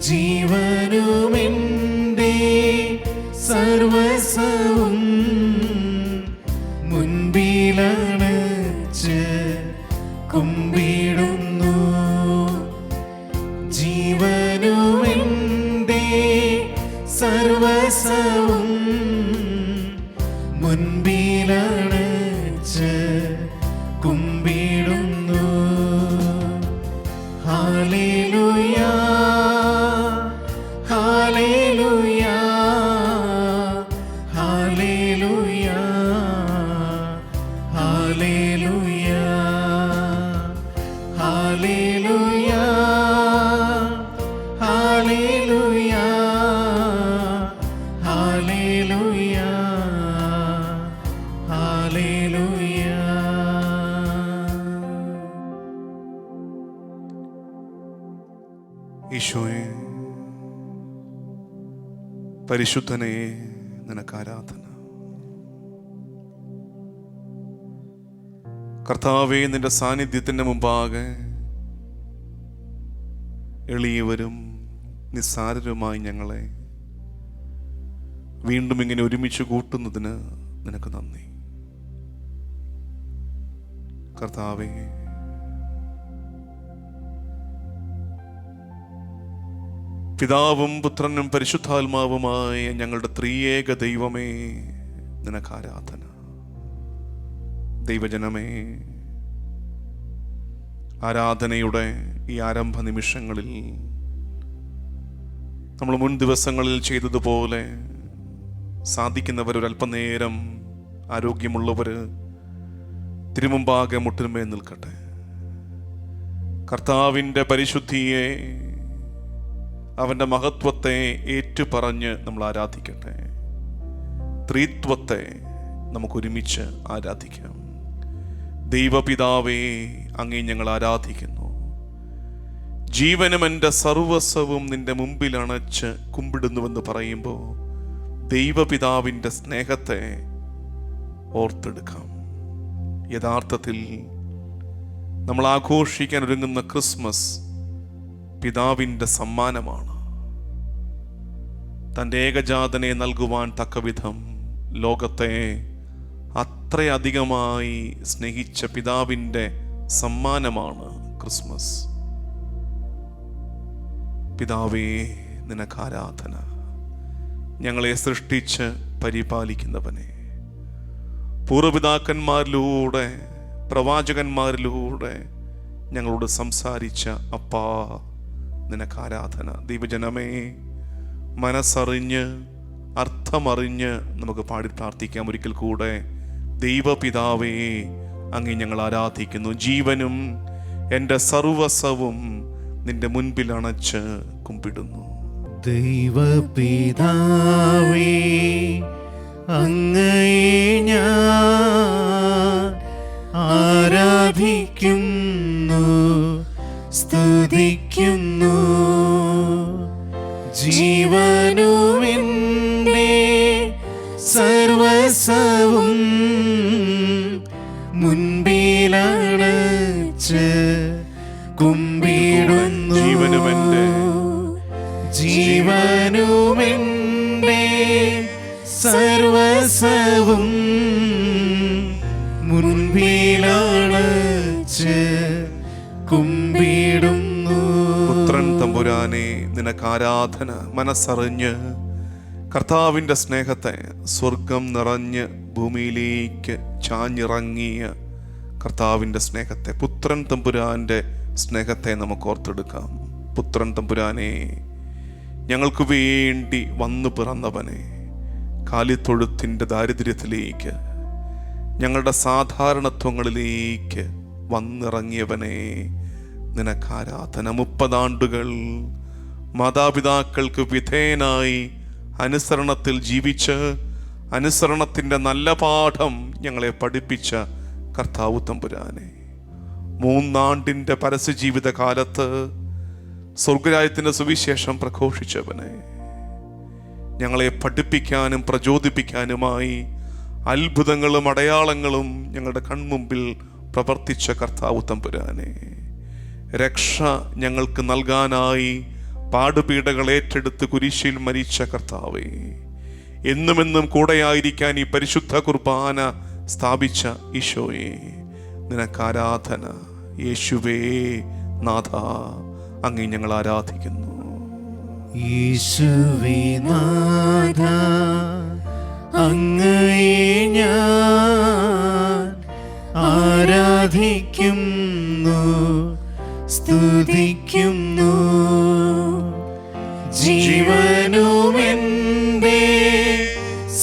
ജീവനുമെൻ്റെ സർവസ്വവും മുൻപിലണച്ച് കുമ്പിടുന്നു. ജീവനുമെൻ്റെ സർവസ്വവും മുൻപിലണച്ച് കുമ്പിടുന്നു. ഹല്ലേലൂയ, ഹല്ലേലൂയ, ഹല്ലേലൂയ, ഹല്ലേലൂയ, ഹല്ലേലൂയ, ഹല്ലേലൂയ, ഹല്ലേലൂയ, ഹല്ലേലൂയ. ഈശോയെ, പരിശുദ്ധനെ, നിനക്ക് ആരാധന. കർത്താവേ, നിന്റെ സാന്നിധ്യത്തിൻ്റെ മുമ്പാകെ എളിയവരും നിസ്സാരരുമായി ഞങ്ങളെ വീണ്ടും ഇങ്ങനെ ഒരുമിച്ച് കൂട്ടുന്നതിന് നിനക്ക് നന്ദി. കർത്താവേ, പിതാവും പുത്രനും പരിശുദ്ധാത്മാവുമായ ഞങ്ങളുടെ ത്രിയേക ദൈവമേ, നിനക്ക് ആരാധന. ദൈവജനമേ, ആരാധനയുടെ ഈ ആരംഭ നിമിഷങ്ങളിൽ നമ്മൾ മുൻ ദിവസങ്ങളിൽ ചെയ്തതുപോലെ സാധിക്കുന്നവർ ഒരല്പനേരം ആരോഗ്യമുള്ളവർ തിരുമുമ്പാകെ മുട്ടിന്മേൽ നിൽക്കട്ടെ. കർത്താവിൻ്റെ പരിശുദ്ധിയെ, അവൻ്റെ മഹത്വത്തെ ഏറ്റുപറഞ്ഞ് നമ്മൾ ആരാധിക്കട്ടെ. ത്രിത്വത്തെ നമുക്കൊരുമിച്ച് ആരാധിക്കാം. ദൈവപിതാവേ, അങ്ങേ ഞങ്ങൾ ആരാധിക്കുന്നു. ജീവനും എൻ്റെ സർവസ്വവും നിന്റെ മുമ്പിൽ അണച്ച് കുമ്പിടുന്നുവെന്ന് പറയുമ്പോൾ ദൈവപിതാവിൻ്റെ സ്നേഹത്തെ ഓർത്തെടുക്കാം. യഥാർത്ഥത്തിൽ നമ്മൾ ആഘോഷിക്കാൻ ഒരുങ്ങുന്ന ക്രിസ്മസ് പിതാവിൻ്റെ സമ്മാനമാണ്. തൻ്റെ ഏകജാതനെ നൽകുവാൻ തക്കവിധം ലോകത്തെ അത്രയധികമായി സ്നേഹിച്ച പിതാവിൻ്റെ സമ്മാനമാണ് ക്രിസ്മസ്. പിതാവേ, നിനക്ക് ആരാധന. ഞങ്ങളെ സൃഷ്ടിച്ച് പരിപാലിക്കുന്നവനെ, പൂർവപിതാക്കന്മാരിലൂടെ പ്രവാചകന്മാരിലൂടെ ഞങ്ങളോട് സംസാരിച്ച അപ്പാ, നിനക്ക് ആരാധന. ദൈവജനമേ, മനസ്സറിഞ്ഞ് അർത്ഥമറിഞ്ഞ് നമുക്ക് പാടി പ്രാർത്ഥിക്കാം ഒരിക്കൽ കൂടെ. ദൈവപിതാവേ, അങ്ങേ ഞങ്ങൾ ആരാധിക്കുന്നു. ജീവനും എൻ്റെ സർവസ്വവും നിന്റെ മുൻപിൽ അണച്ച് കുമ്പിടുന്നു. ദൈവപിതാവേ, അങ്ങയെ ഞാൻ ആരാധിക്കുന്നു, സ്തുതിക്കുന്നു. ജീവനുമെൻ്റെ സർവസ്വവും മുൻപിലണച്ച് കുമ്പിടുന്നു. ജീവനുമെൻ്റെ സർവസ്വവും മുൻപിലണച്ച് കുമ്പിടുന്നു. പുത്രൻ തമ്പുരാനെ, നിനക്ക് ആരാധന. മനസ്സറിഞ്ഞ് കർത്താവിൻ്റെ സ്നേഹത്തെ, സ്വർഗം നിറഞ്ഞ് ഭൂമിയിലേക്ക് ചാഞ്ഞിറങ്ങിയ കർത്താവിൻ്റെ സ്നേഹത്തെ, പുത്രൻ തമ്പുരാൻ്റെ സ്നേഹത്തെ നമുക്ക് ഓർത്തെടുക്കാം. പുത്രൻ തമ്പുരാനെ, ഞങ്ങൾക്ക് വേണ്ടി വന്നു പിറന്നവനെ, കാലിത്തൊഴുത്തിൻ്റെ ദാരിദ്ര്യത്തിലേക്ക്, ഞങ്ങളുടെ സാധാരണത്വങ്ങളിലേക്ക് വന്നിറങ്ങിയവനെ, നിനക്ക് ആരാധന. 30 ആണ്ടുകൾ മാതാപിതാക്കൾക്ക് വിധേയനായി അനുസരണത്തിൽ ജീവിച്ച് അനുസരണത്തിൻ്റെ നല്ല പാഠം ഞങ്ങളെ പഠിപ്പിച്ച കർത്താവ് തമ്പുരാനെ, 3 ആണ്ടിൻ്റെ പരസ്യജീവിത കാലത്ത് സ്വർഗരാജ്യത്തിൻ്റെ സുവിശേഷം പ്രഘോഷിച്ചവനെ, ഞങ്ങളെ പഠിപ്പിക്കാനും പ്രചോദിപ്പിക്കാനുമായി അത്ഭുതങ്ങളും അടയാളങ്ങളും ഞങ്ങളുടെ കൺമുമ്പിൽ പ്രവർത്തിച്ച കർത്താവ് തമ്പുരാനെ, രക്ഷ ഞങ്ങൾക്ക് നൽകാനായി പാടുപീഡകൾ ഏറ്റെടുത്ത് കുരിശിൽ മരിച്ച കർത്താവേ, എന്നുമെന്നും കൂടെയായിരിക്കാൻ ഈ പരിശുദ്ധ കുർബാന സ്ഥാപിച്ച ഈശോയെ, നിനക്ക് ആരാധന. യേശുവേ നാഥ, അങ്ങേ ഞങ്ങൾ ആരാധിക്കുന്നു. യേശുവേ നാഥ, അങ്ങയെ ഞാൻ ആരാധിക്കുന്നു, സ്തുതിക്കുന്നു. ജീവനുമെൻ്റെ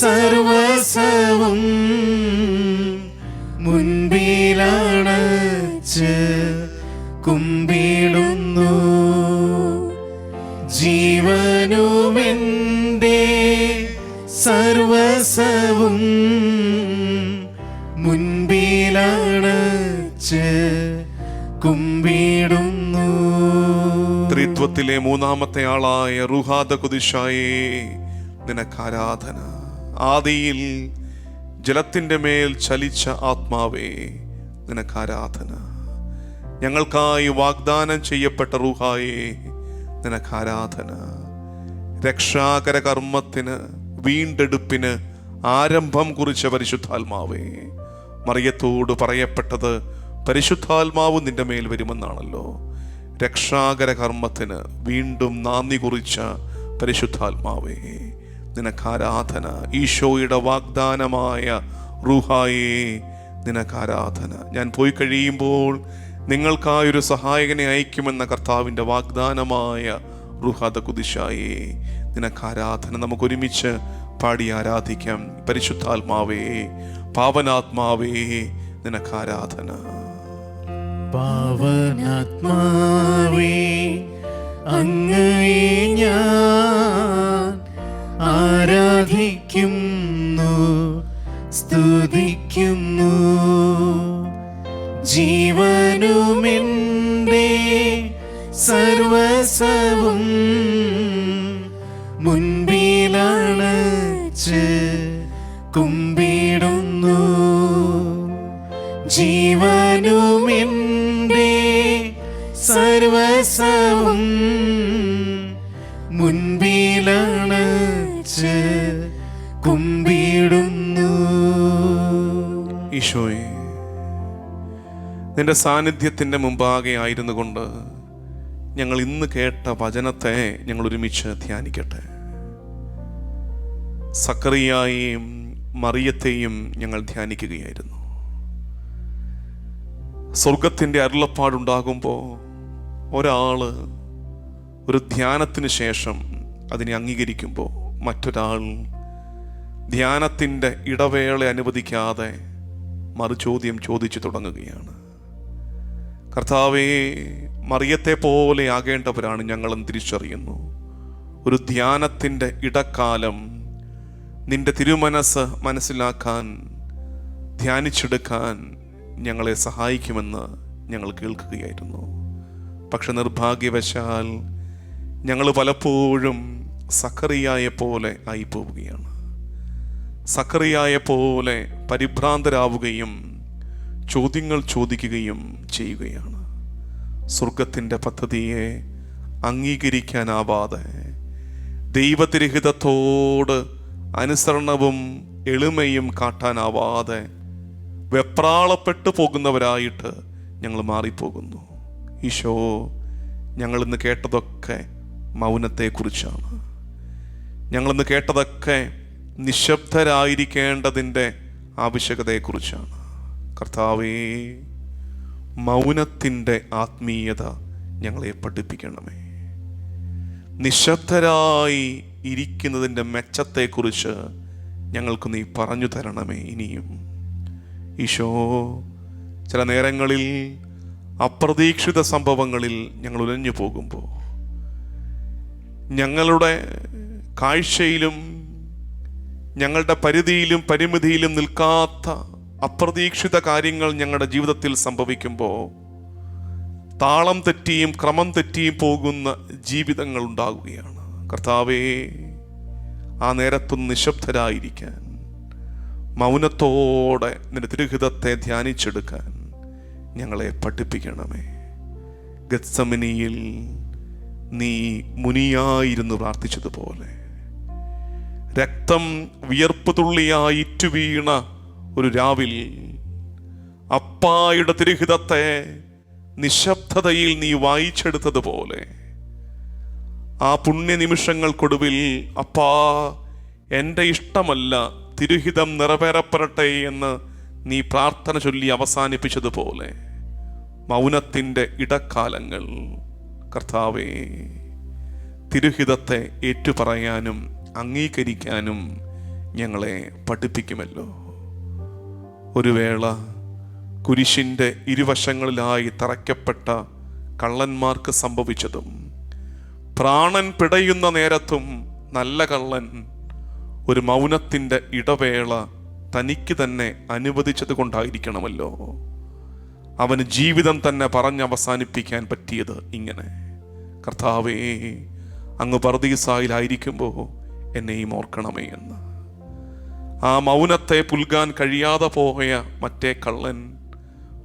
സർവസ്വവും മുൻപിലണച്ച് കുമ്പിടുന്നു. ജീവനുമെൻ്റെ സർവസ്വവും മുൻപിലണച്ച് കുമ്പിടുന്നു. ത്രിത്വത്തിലെ 3-ാമത്തെ ആളായ റുഹാദ കുദിശായേ, നിനക്ക് ആരാധന. ആദിയിൽ ജലത്തിൻ്റെ മേൽ ചലിച്ച ആത്മാവേ, നിനക്ക് ആരാധന. ഞങ്ങൾക്കായി വാഗ്ദാനം ചെയ്യപ്പെട്ട റൂഹായേ, നിനക്ക് ആരാധന. രക്ഷാകര കർമ്മത്തിന്, വീണ്ടെടുപ്പിന് ആരംഭം കുറിച്ച പരിശുദ്ധാത്മാവേ, മറിയത്തോട് പറയപ്പെട്ടത് പരിശുദ്ധാത്മാവ് നിന്റെ മേൽ വരുമെന്നാണല്ലോ. രക്ഷാകര കർമ്മത്തിന് വീണ്ടും നാന്ദി കുറിച്ച പരിശുദ്ധാത്മാവേ, നിനക്ക് ആരാധന. ഈശോയുടെ വാഗ്ദാനമായ റൂഹായേ, നിനക്ക് ആരാധന. ഞാൻ പോയി കഴിയുമ്പോൾ നിങ്ങൾക്കായൊരു സഹായകനെ അയക്കുമെന്ന കർത്താവിൻ്റെ വാഗ്ദാനമായ റുഹാദ കുദിശായേ, നിനക്ക് ആരാധന. നമുക്കൊരുമിച്ച് പാടി ആരാധിക്കാം. പരിശുദ്ധാത്മാവേ, പാവനാത്മാവേ, നിനക്ക് ആരാധന. പാവനാത്മാവേ, അങ്ങയെ ഞാൻ ആരാധിക്കുന്നു, സ്തുതിക്കുന്നു. ജീവനുമെൻ്റെ സർവസ്വവും മുൻപിലണച്ച് കുമ്പിടുന്നു. ജീവനുമെൻ്റെ സർവസ്വവും മുൻപിലണച്ച് കുമ്പിടുന്നു. ഈശോയെ, നിന്റെ സാന്നിധ്യത്തിൻ്റെ മുമ്പാകെ ആയിരുന്നു കൊണ്ട് ഞങ്ങൾ ഇന്ന് കേട്ട വചനത്തെ ഞങ്ങൾ ഒരുമിച്ച് ധ്യാനിക്കട്ടെ. സക്കറിയായെയും മറിയത്തെയും ഞങ്ങൾ ധ്യാനിക്കുകയായിരുന്നു. സ്വർഗത്തിൻ്റെ അരുളപ്പാടുണ്ടാകുമ്പോൾ ഒരാള് ഒരു ധ്യാനത്തിന് ശേഷം അതിനെ അംഗീകരിക്കുമ്പോൾ മറ്റൊരാൾ ധ്യാനത്തിൻ്റെ ഇടവേള അനുവദിക്കാതെ മറുചോദ്യം ചോദിച്ചു തുടങ്ങുകയാണ്. കർത്താവേ, മറിയത്തെ പോലെ ആകേണ്ടവരാണ് ഞങ്ങളെന്ന് തിരിച്ചറിയുന്നു. ഒരു ധ്യാനത്തിൻ്റെ ഇടക്കാലം നിന്റെ തിരുമനസ് മനസ്സിലാക്കാൻ, ധ്യാനിച്ചെടുക്കാൻ ഞങ്ങളെ സഹായിക്കുമെന്ന് ഞങ്ങൾ കേൾക്കുകയായിരുന്നു. പക്ഷെ നിർഭാഗ്യവശാൽ ഞങ്ങൾ പലപ്പോഴും സക്കറിയായെ പോലെ ആയിപ്പോവുകയാണ്. സക്കറിയായെ പോലെ പരിഭ്രാന്തരാവുകയും ചോദ്യങ്ങൾ ചോദിക്കുകയും ചെയ്യുകയാണ്. സ്വർഗത്തിൻ്റെ പദ്ധതിയെ അംഗീകരിക്കാനാവാതെ, ദൈവതിരഹിതത്തോട് അനുസരണവും എളിമയും കാട്ടാനാവാതെ വെപ്രാളപ്പെട്ടു പോകുന്നവരായിട്ട് ഞങ്ങൾ മാറിപ്പോകുന്നു. ഈശോ, ഞങ്ങളിന്ന് കേട്ടതൊക്കെ മൗനത്തെക്കുറിച്ചാണ്. ഞങ്ങളിന്ന് കേട്ടതൊക്കെ നിശബ്ദരായിരിക്കേണ്ടതിൻ്റെ ആവശ്യകതയെക്കുറിച്ചാണ്. കർത്താവേ, മൗനത്തിൻ്റെ ആത്മീയത ഞങ്ങളെ പഠിപ്പിക്കണമേ. നിശബ്ദരായി ഇരിക്കുന്നതിൻ്റെ മെച്ചത്തെക്കുറിച്ച് ഞങ്ങൾക്ക് നീ പറഞ്ഞു തരണമേ ഇനിയും. ഈശോ, ചില നേരങ്ങളിൽ അപ്രതീക്ഷിത സംഭവങ്ങളിൽ ഞങ്ങൾ ഉലഞ്ഞു പോകുമ്പോൾ, ഞങ്ങളുടെ കാഴ്ചയിലും ഞങ്ങളുടെ പരിധിയിലും പരിമിതിയിലും നിൽക്കാത്ത അപ്രതീക്ഷിത കാര്യങ്ങൾ ഞങ്ങളുടെ ജീവിതത്തിൽ സംഭവിക്കുമ്പോൾ താളം തെറ്റിയും ക്രമം തെറ്റിയും പോകുന്ന ജീവിതങ്ങൾ ഉണ്ടാകുകയാണ്. കർത്താവേ, ആ നേരത്തൊന്ന് നിശബ്ദരായിരിക്കാൻ, മൗനത്തോടെ നിന്റെ തിരുഹിതത്തെ ധ്യാനിച്ചെടുക്കാൻ ഞങ്ങളെ പഠിപ്പിക്കണമേ. ഗത്സമനിയിൽ നീ മുനിയായിരുന്നു പ്രാർത്ഥിച്ചതുപോലെ, രക്തം വിയർപ്പ് തുള്ളിയായി ഇറ്റുവീണ ഒരു രാവിൽ അപ്പായുടെ തിരുഹിതത്തെ നിശബ്ദതയിൽ നീ വായിച്ചെടുത്തതുപോലെ, ആ പുണ്യനിമിഷങ്ങൾക്കൊടുവിൽ അപ്പാ, എൻ്റെ ഇഷ്ടമല്ല തിരുഹിതം നിറവേറപ്പെടട്ടെ എന്ന് നീ പ്രാർത്ഥന ചൊല്ലി അവസാനിപ്പിച്ചതുപോലെ, മൗനത്തിൻ്റെ ഇടക്കാലങ്ങൾ കർത്താവേ, തിരുഹിതത്തെ ഏറ്റുപറയാനും അംഗീകരിക്കാനും ഞങ്ങളെ പഠിപ്പിക്കുമല്ലോ. ഒരു വേള കുരിശിൻ്റെ ഇരുവശങ്ങളിലായി തറയ്ക്കപ്പെട്ട കള്ളന്മാർക്ക് സംഭവിച്ചതും, പ്രാണൻ പിടയുന്ന നേരത്തും നല്ല കള്ളൻ ഒരു മൗനത്തിൻ്റെ ഇടവേള തനിക്ക് തന്നെ അനുവദിച്ചത് കൊണ്ടായിരിക്കണമല്ലോ അവന് ജീവിതം തന്നെ പറഞ്ഞവസാനിപ്പിക്കാൻ പറ്റിയത്. ഇങ്ങനെ, കർത്താവേ, അങ്ങ് പർദീസായിലായിരിക്കുമ്പോൾ എന്നെയും ഓർക്കണമേ എന്ന്. ആ മൗനത്തെ പുൽകാൻ കഴിയാതെ പോയ മറ്റേ കള്ളൻ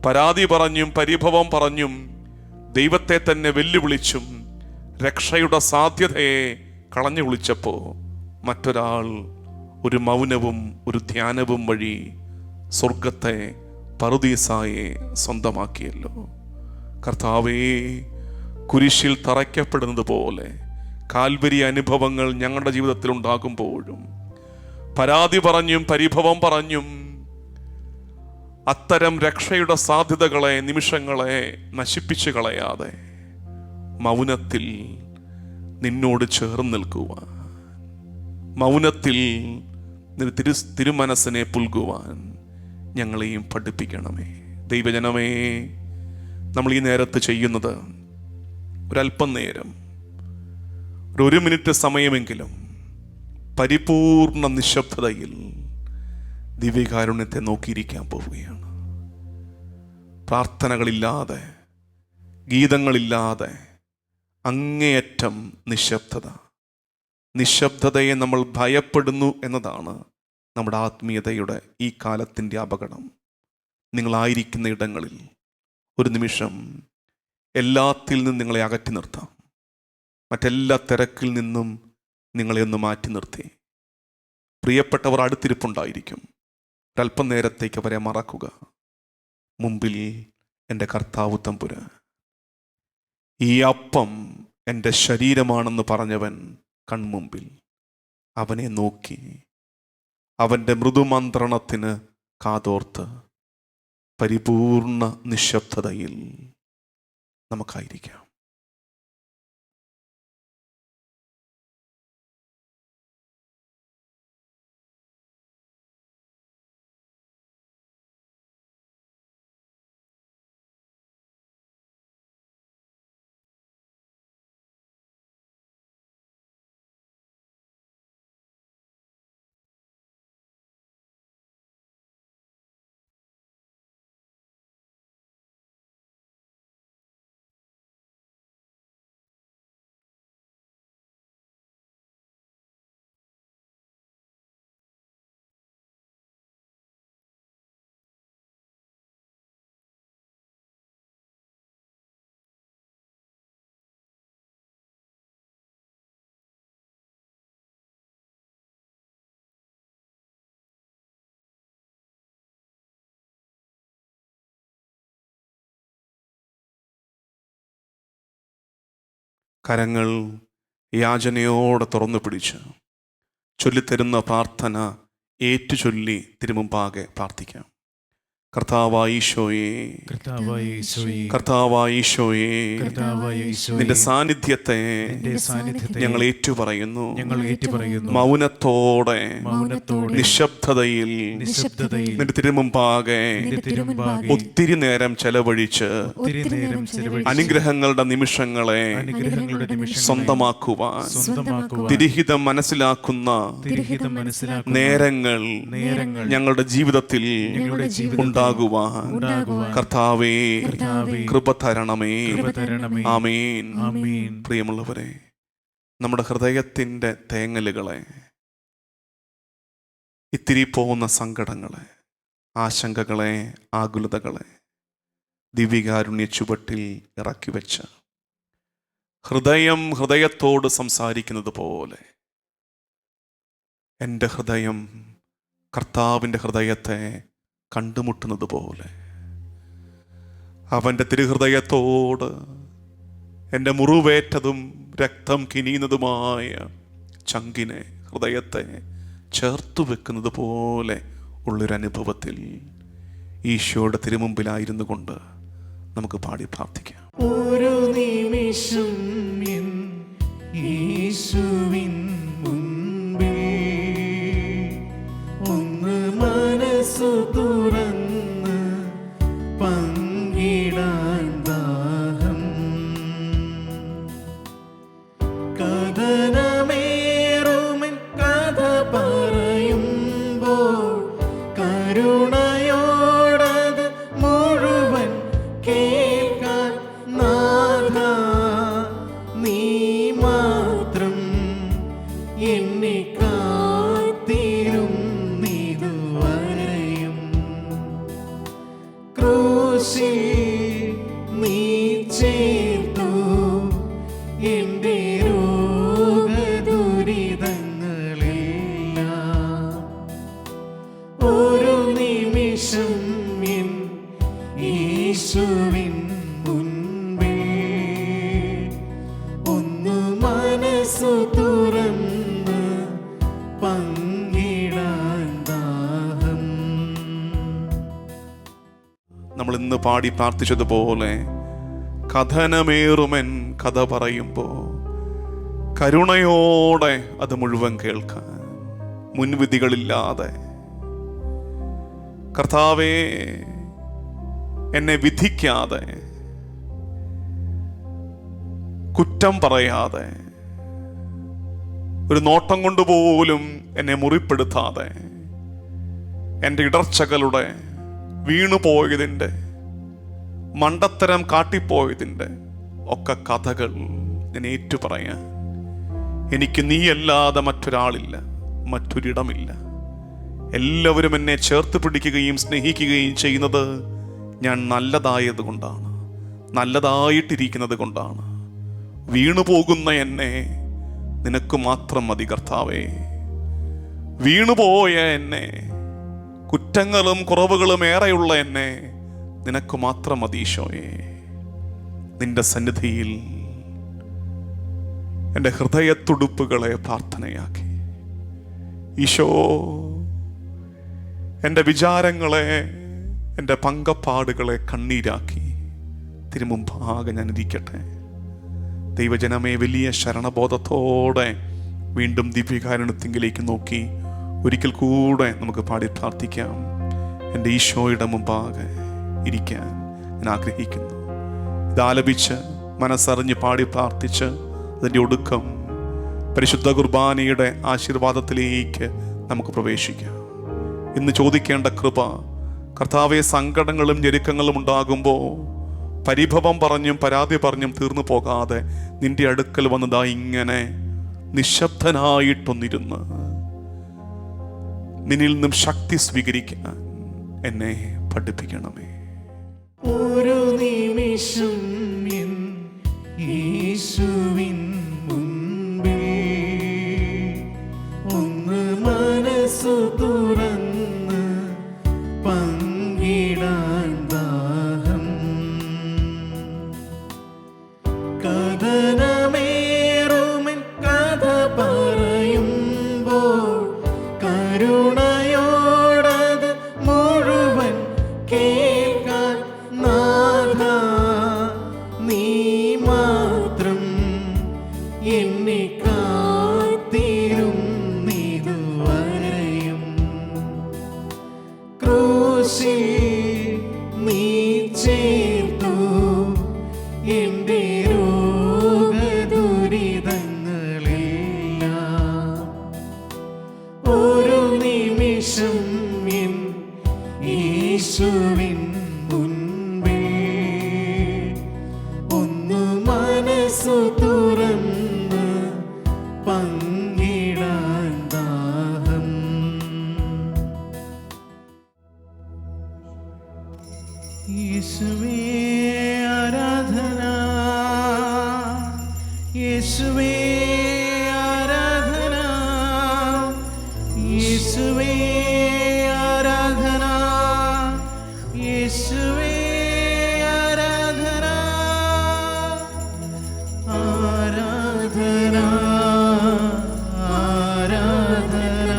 പരാതി പറഞ്ഞും പരിഭവം പറഞ്ഞും ദൈവത്തെ തന്നെ വെല്ലുവിളിച്ചും രക്ഷയുടെ സാധ്യതയെ കളഞ്ഞു വിളിച്ചപ്പോൾ മറ്റൊരാൾ ഒരു മൗനവും ഒരു ധ്യാനവും വഴി സ്വർഗത്തെ പറുദീസായെ സ്വന്തമാക്കിയല്ലോ. കർത്താവേ, കുരിശിൽ തറയ്ക്കപ്പെടുന്നത് പോലെ കാൽവരി അനുഭവങ്ങൾ ഞങ്ങളുടെ ജീവിതത്തിൽ ഉണ്ടാകുമ്പോഴും പരാതി പറഞ്ഞും പരിഭവം പറഞ്ഞും അത്തരം രക്ഷയുടെ സാധ്യതകളെ, നിമിഷങ്ങളെ നശിപ്പിച്ചു കളയാതെ മൗനത്തിൽ നിന്നോട് ചേർന്ന് നിൽക്കുവാൻ, മൗനത്തിൽ തിരുമനസ്സിനെ പുൽകുവാൻ ഞങ്ങളെയും പഠിപ്പിക്കണമേ. ദൈവജനമേ, നമ്മൾ ഈ നേരത്ത് ചെയ്യുന്നത് ഒരല്പം നേരം, ഒരു മിനിറ്റ് സമയമെങ്കിലും പരിപൂർണ നിശബ്ദതയിൽ ദിവ്യകാരുണ്യത്തെ നോക്കിയിരിക്കാൻ പോവുകയാണ്. പ്രാർത്ഥനകളില്ലാതെ, ഗീതങ്ങളില്ലാതെ, അങ്ങേയറ്റം നിശബ്ദത. നിശബ്ദതയെ നമ്മൾ ഭയപ്പെടുന്നു എന്നതാണ് നമ്മുടെ ആത്മീയതയുടെ ഈ കാലത്തിൻ്റെ അപകടം. നിങ്ങളായിരിക്കുന്ന ഇടങ്ങളിൽ ഒരു നിമിഷം എല്ലാത്തിൽ നിന്നും നിങ്ങളെ അകറ്റി നിർത്താം. മറ്റെല്ലാ തിരക്കിൽ നിന്നും നിങ്ങളെ ഒന്ന് മാറ്റി നിർത്തി. പ്രിയപ്പെട്ടവർ അടുത്തിരിപ്പുണ്ടായിരിക്കും. ഒരല്പം നേരത്തേക്ക് അവരെ മറക്കുക. മുമ്പിൽ എൻ്റെ കർത്താവ് തമ്പുരാൻ, ഈ അപ്പം എൻ്റെ ശരീരമാണെന്ന് പറഞ്ഞവൻ കൺമുമ്പിൽ. അവനെ നോക്കി അവൻ്റെ മൃദുമന്ത്രണത്തിന് കാതോർത്ത് പരിപൂർണ നിശബ്ദതയിൽ നമുക്കായിരിക്കാം. കരങ്ങൾ യാചനയോടെ തുറന്നു പിടിച്ച് ചൊല്ലിത്തരുന്ന പ്രാർത്ഥന ഏറ്റുചൊല്ലി തിരുമുമ്പാകെ പ്രാർത്ഥിക്കാം. കർത്താവായ ഈശോയേ, കർത്താവായ ഈശോയേ, നിന്റെ സാന്നിധ്യത്തെ ഞങ്ങൾ ഏറ്റുപറയുന്നു. മൗനത്തോടെ നിശബ്ദതയിൽ നിന്റെ തിരുമുമ്പാകെ ഒത്തിരി നേരം ചെലവഴിച്ച് അനുഗ്രഹങ്ങളുടെ നിമിഷങ്ങളെ സ്വന്തമാക്കുവാൻ തിരിഹിതം മനസ്സിലാക്കുന്ന നേരങ്ങൾ ഞങ്ങളുടെ ജീവിതത്തിൽ ഉണ്ടാകുവാൻ കർത്താവേ കൃപ തരണമേ. ആമേൻ. പ്രിയമുള്ളവരെ, നമ്മുടെ ഹൃദയത്തിൻ്റെ തേങ്ങലുകളെ, ഇത്തിരി പോകുന്ന സങ്കടങ്ങളെ, ആശങ്കകളെ, ആകുലതകളെ ദിവ്യകാരുണ്യ ചുവട്ടിൽ ഇറക്കി വെച്ച് ഹൃദയത്തോട് സംസാരിക്കുന്നത് പോലെ എൻ്റെ ഹൃദയം കർത്താവിൻ്റെ ഹൃദയത്തെ കണ്ടുമുട്ടുന്നത് പോലെ അവൻ്റെ തിരുഹൃദയത്തോട് എൻ്റെ മുറിവേറ്റതും രക്തം കിനിയുന്നതുമായ ചങ്കിനെ, ഹൃദയത്തെ ചേർത്തു വെക്കുന്നത് പോലെ ഉള്ളൊരനുഭവത്തിൽ ഈശോയുടെ തിരുമുമ്പിലായിരുന്നു കൊണ്ട് നമുക്ക് പാടി പ്രാർത്ഥിക്കാം. ഒരു നിമിഷം യേശുവിൻ മുൻപിൽ ഒന്ന് മനസ്സു തുറന്ന് പങ്കിടാൻ ദാഹം. കഥനമേറുമെൻ കഥ പറയുമ്പോൾ കരുണയോടത് മുഴുവൻ കേൾക്കാൻ നാഥ നീ മാത്രം എന്നെ കാത്തിരുന്നിതുവരെയും. ക്രൂശിൽ നീ ചേർത്തു എൻ്റെ രോഗദുരിതങ്ങളെല്ലാം. ഒരു നിമിഷം എൻ യേശുവിൻ മുൻപിൽ ഒന്ന് മനസ്സു തുറന്ന് പങ്കിടാൻ ദാഹം. നമ്മൾ ഇന്ന് പാടി പ്രാർത്ഥിച്ചതുപോലെ കഥനമേറുമെൻ കഥ പറയുമ്പോൾ കരുണയോടെ അത് മുഴുവൻ കേൾക്കാൻ, മുൻവിധികളില്ലാതെ കർത്താവേ എന്നെ വിധിക്കാതെ, കുറ്റം പറയാതെ, ഒരു നോട്ടം കൊണ്ടുപോലും എന്നെ മുറിപ്പെടുത്താതെ, എൻ്റെ ഇടർച്ചകളുടെ, വീണുപോയതിൻ്റെ, മണ്ടത്തരം കാട്ടിപ്പോയതിൻ്റെ ഒക്കെ കഥകൾ ഞാൻ ഏറ്റുപറയാൻ എനിക്ക് നീയല്ലാതെ മറ്റൊരാളില്ല, മറ്റൊരിടമില്ല. എല്ലാവരും എന്നെ ചേർത്ത് പിടിക്കുകയും സ്നേഹിക്കുകയും ചെയ്യുന്നത് ഞാൻ നല്ലതായത് കൊണ്ടാണ്, നല്ലതായിട്ടിരിക്കുന്നത് കൊണ്ടാണ്. വീണുപോകുന്ന എന്നെ നിനക്ക് മാത്രം മതി കർത്താവേ. വീണുപോയ എന്നെ, കുറ്റങ്ങളും കുറവുകളും ഏറെയുള്ള എന്നെ നിനക്ക് മാത്രം മതി ഈശോയെ. നിന്റെ സന്നിധിയിൽ എൻ്റെ ഹൃദയത്തുടുപ്പുകളെ പ്രാർത്ഥനയാക്കി ഈശോ, എൻ്റെ വിചാരങ്ങളെ, എൻ്റെ പങ്കപ്പാടുകളെ കണ്ണീരാക്കി തിരുമുമ്പാകെ ഞാൻ ഇരിക്കട്ടെ. ദൈവജനമേ, വലിയ ശരണബോധത്തോടെ വീണ്ടും ദിവ്യകാരുണ്യത്തിങ്കിലേക്ക് നോക്കി ഒരിക്കൽ കൂടെ നമുക്ക് പാടി പ്രാർത്ഥിക്കാം. എൻ്റെ ഈശോയുടെ മുമ്പാകെ ഇരിക്കാൻ ഞാൻ ആഗ്രഹിക്കുന്നു. ഇതാലപിച്ച് മനസ്സറിഞ്ഞ് പാടി പ്രാർത്ഥിച്ച് അതിൻ്റെ ഒടുക്കം പരിശുദ്ധ കുർബാനയുടെ ആശീർവാദത്തിലേക്ക് നമുക്ക് പ്രവേശിക്കാം. ഇന്ന് ചോദിക്കേണ്ട കൃപ, കർത്താവെ, സങ്കടങ്ങളും ഞെരുക്കങ്ങളും ഉണ്ടാകുമ്പോൾ പരിഭവം പറഞ്ഞും പരാതി പറഞ്ഞും തീർന്നു പോകാതെ നിന്റെ അടുക്കൽ വന്നതാ ഇങ്ങനെ നിശബ്ദനായിട്ടൊന്നിരുന്ന് നിന്നിൽ നിന്നും ശക്തി സ്വീകരിക്കാൻ എന്നെ പഠിപ്പിക്കണമേ. ഒരു നിമിഷം യേശുവിൻ മുൻപിൽ ഒന്ന് മനസ്സു തുറന്ന് പങ്കിടാൻ ദാഹം. കഥനമേറുമെൻ കഥ പറയുമ്പോൾ കരുണയോടത് മുഴുവൻ കേൾക്കാൻ നാഥ നീ മാത്രം എന്നെ കാത്തിരുന്നിതുവരെയും. ക്രൂശിൽ നീ ചേർത്തു എൻ്റെ രോഗദുരിതങ്ങളെല്ലാം. ഒരു നിമിഷം യേശുവിൻ മുൻപിൽ ഒന്ന് മനസ്സു തുറന്ന് പങ്കിടാൻ ദാഹം. യേശുവേ ആരാധന, യേശുവേ ആരാധന, യേശുവേ ആരാധന, യേശുവേ ആരാധന, ആരാധന, ആരാധന,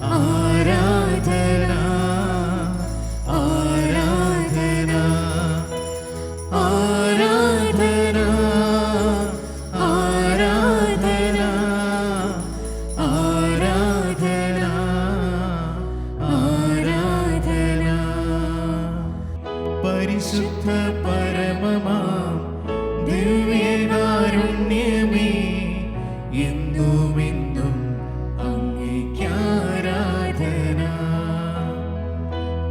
ആരാധന, ആരാധന, ആരാധന, ആരാധന, ആരാധന, ആരാധന. പരിശുദ്ധ പരമമാം ദിവ്യകാരുണ്യമേ, എന്നുമെന്നും അങ്ങേയ്ക്കാരാധന.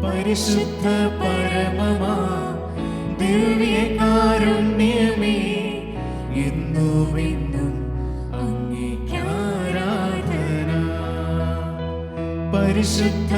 പരിശുദ്ധ പരമമാം ദിവ്യകാരുണ്യമേ, എന്നുമെന്നും അങ്ങേയ്ക്കാരാധന. പരിശുദ്ധ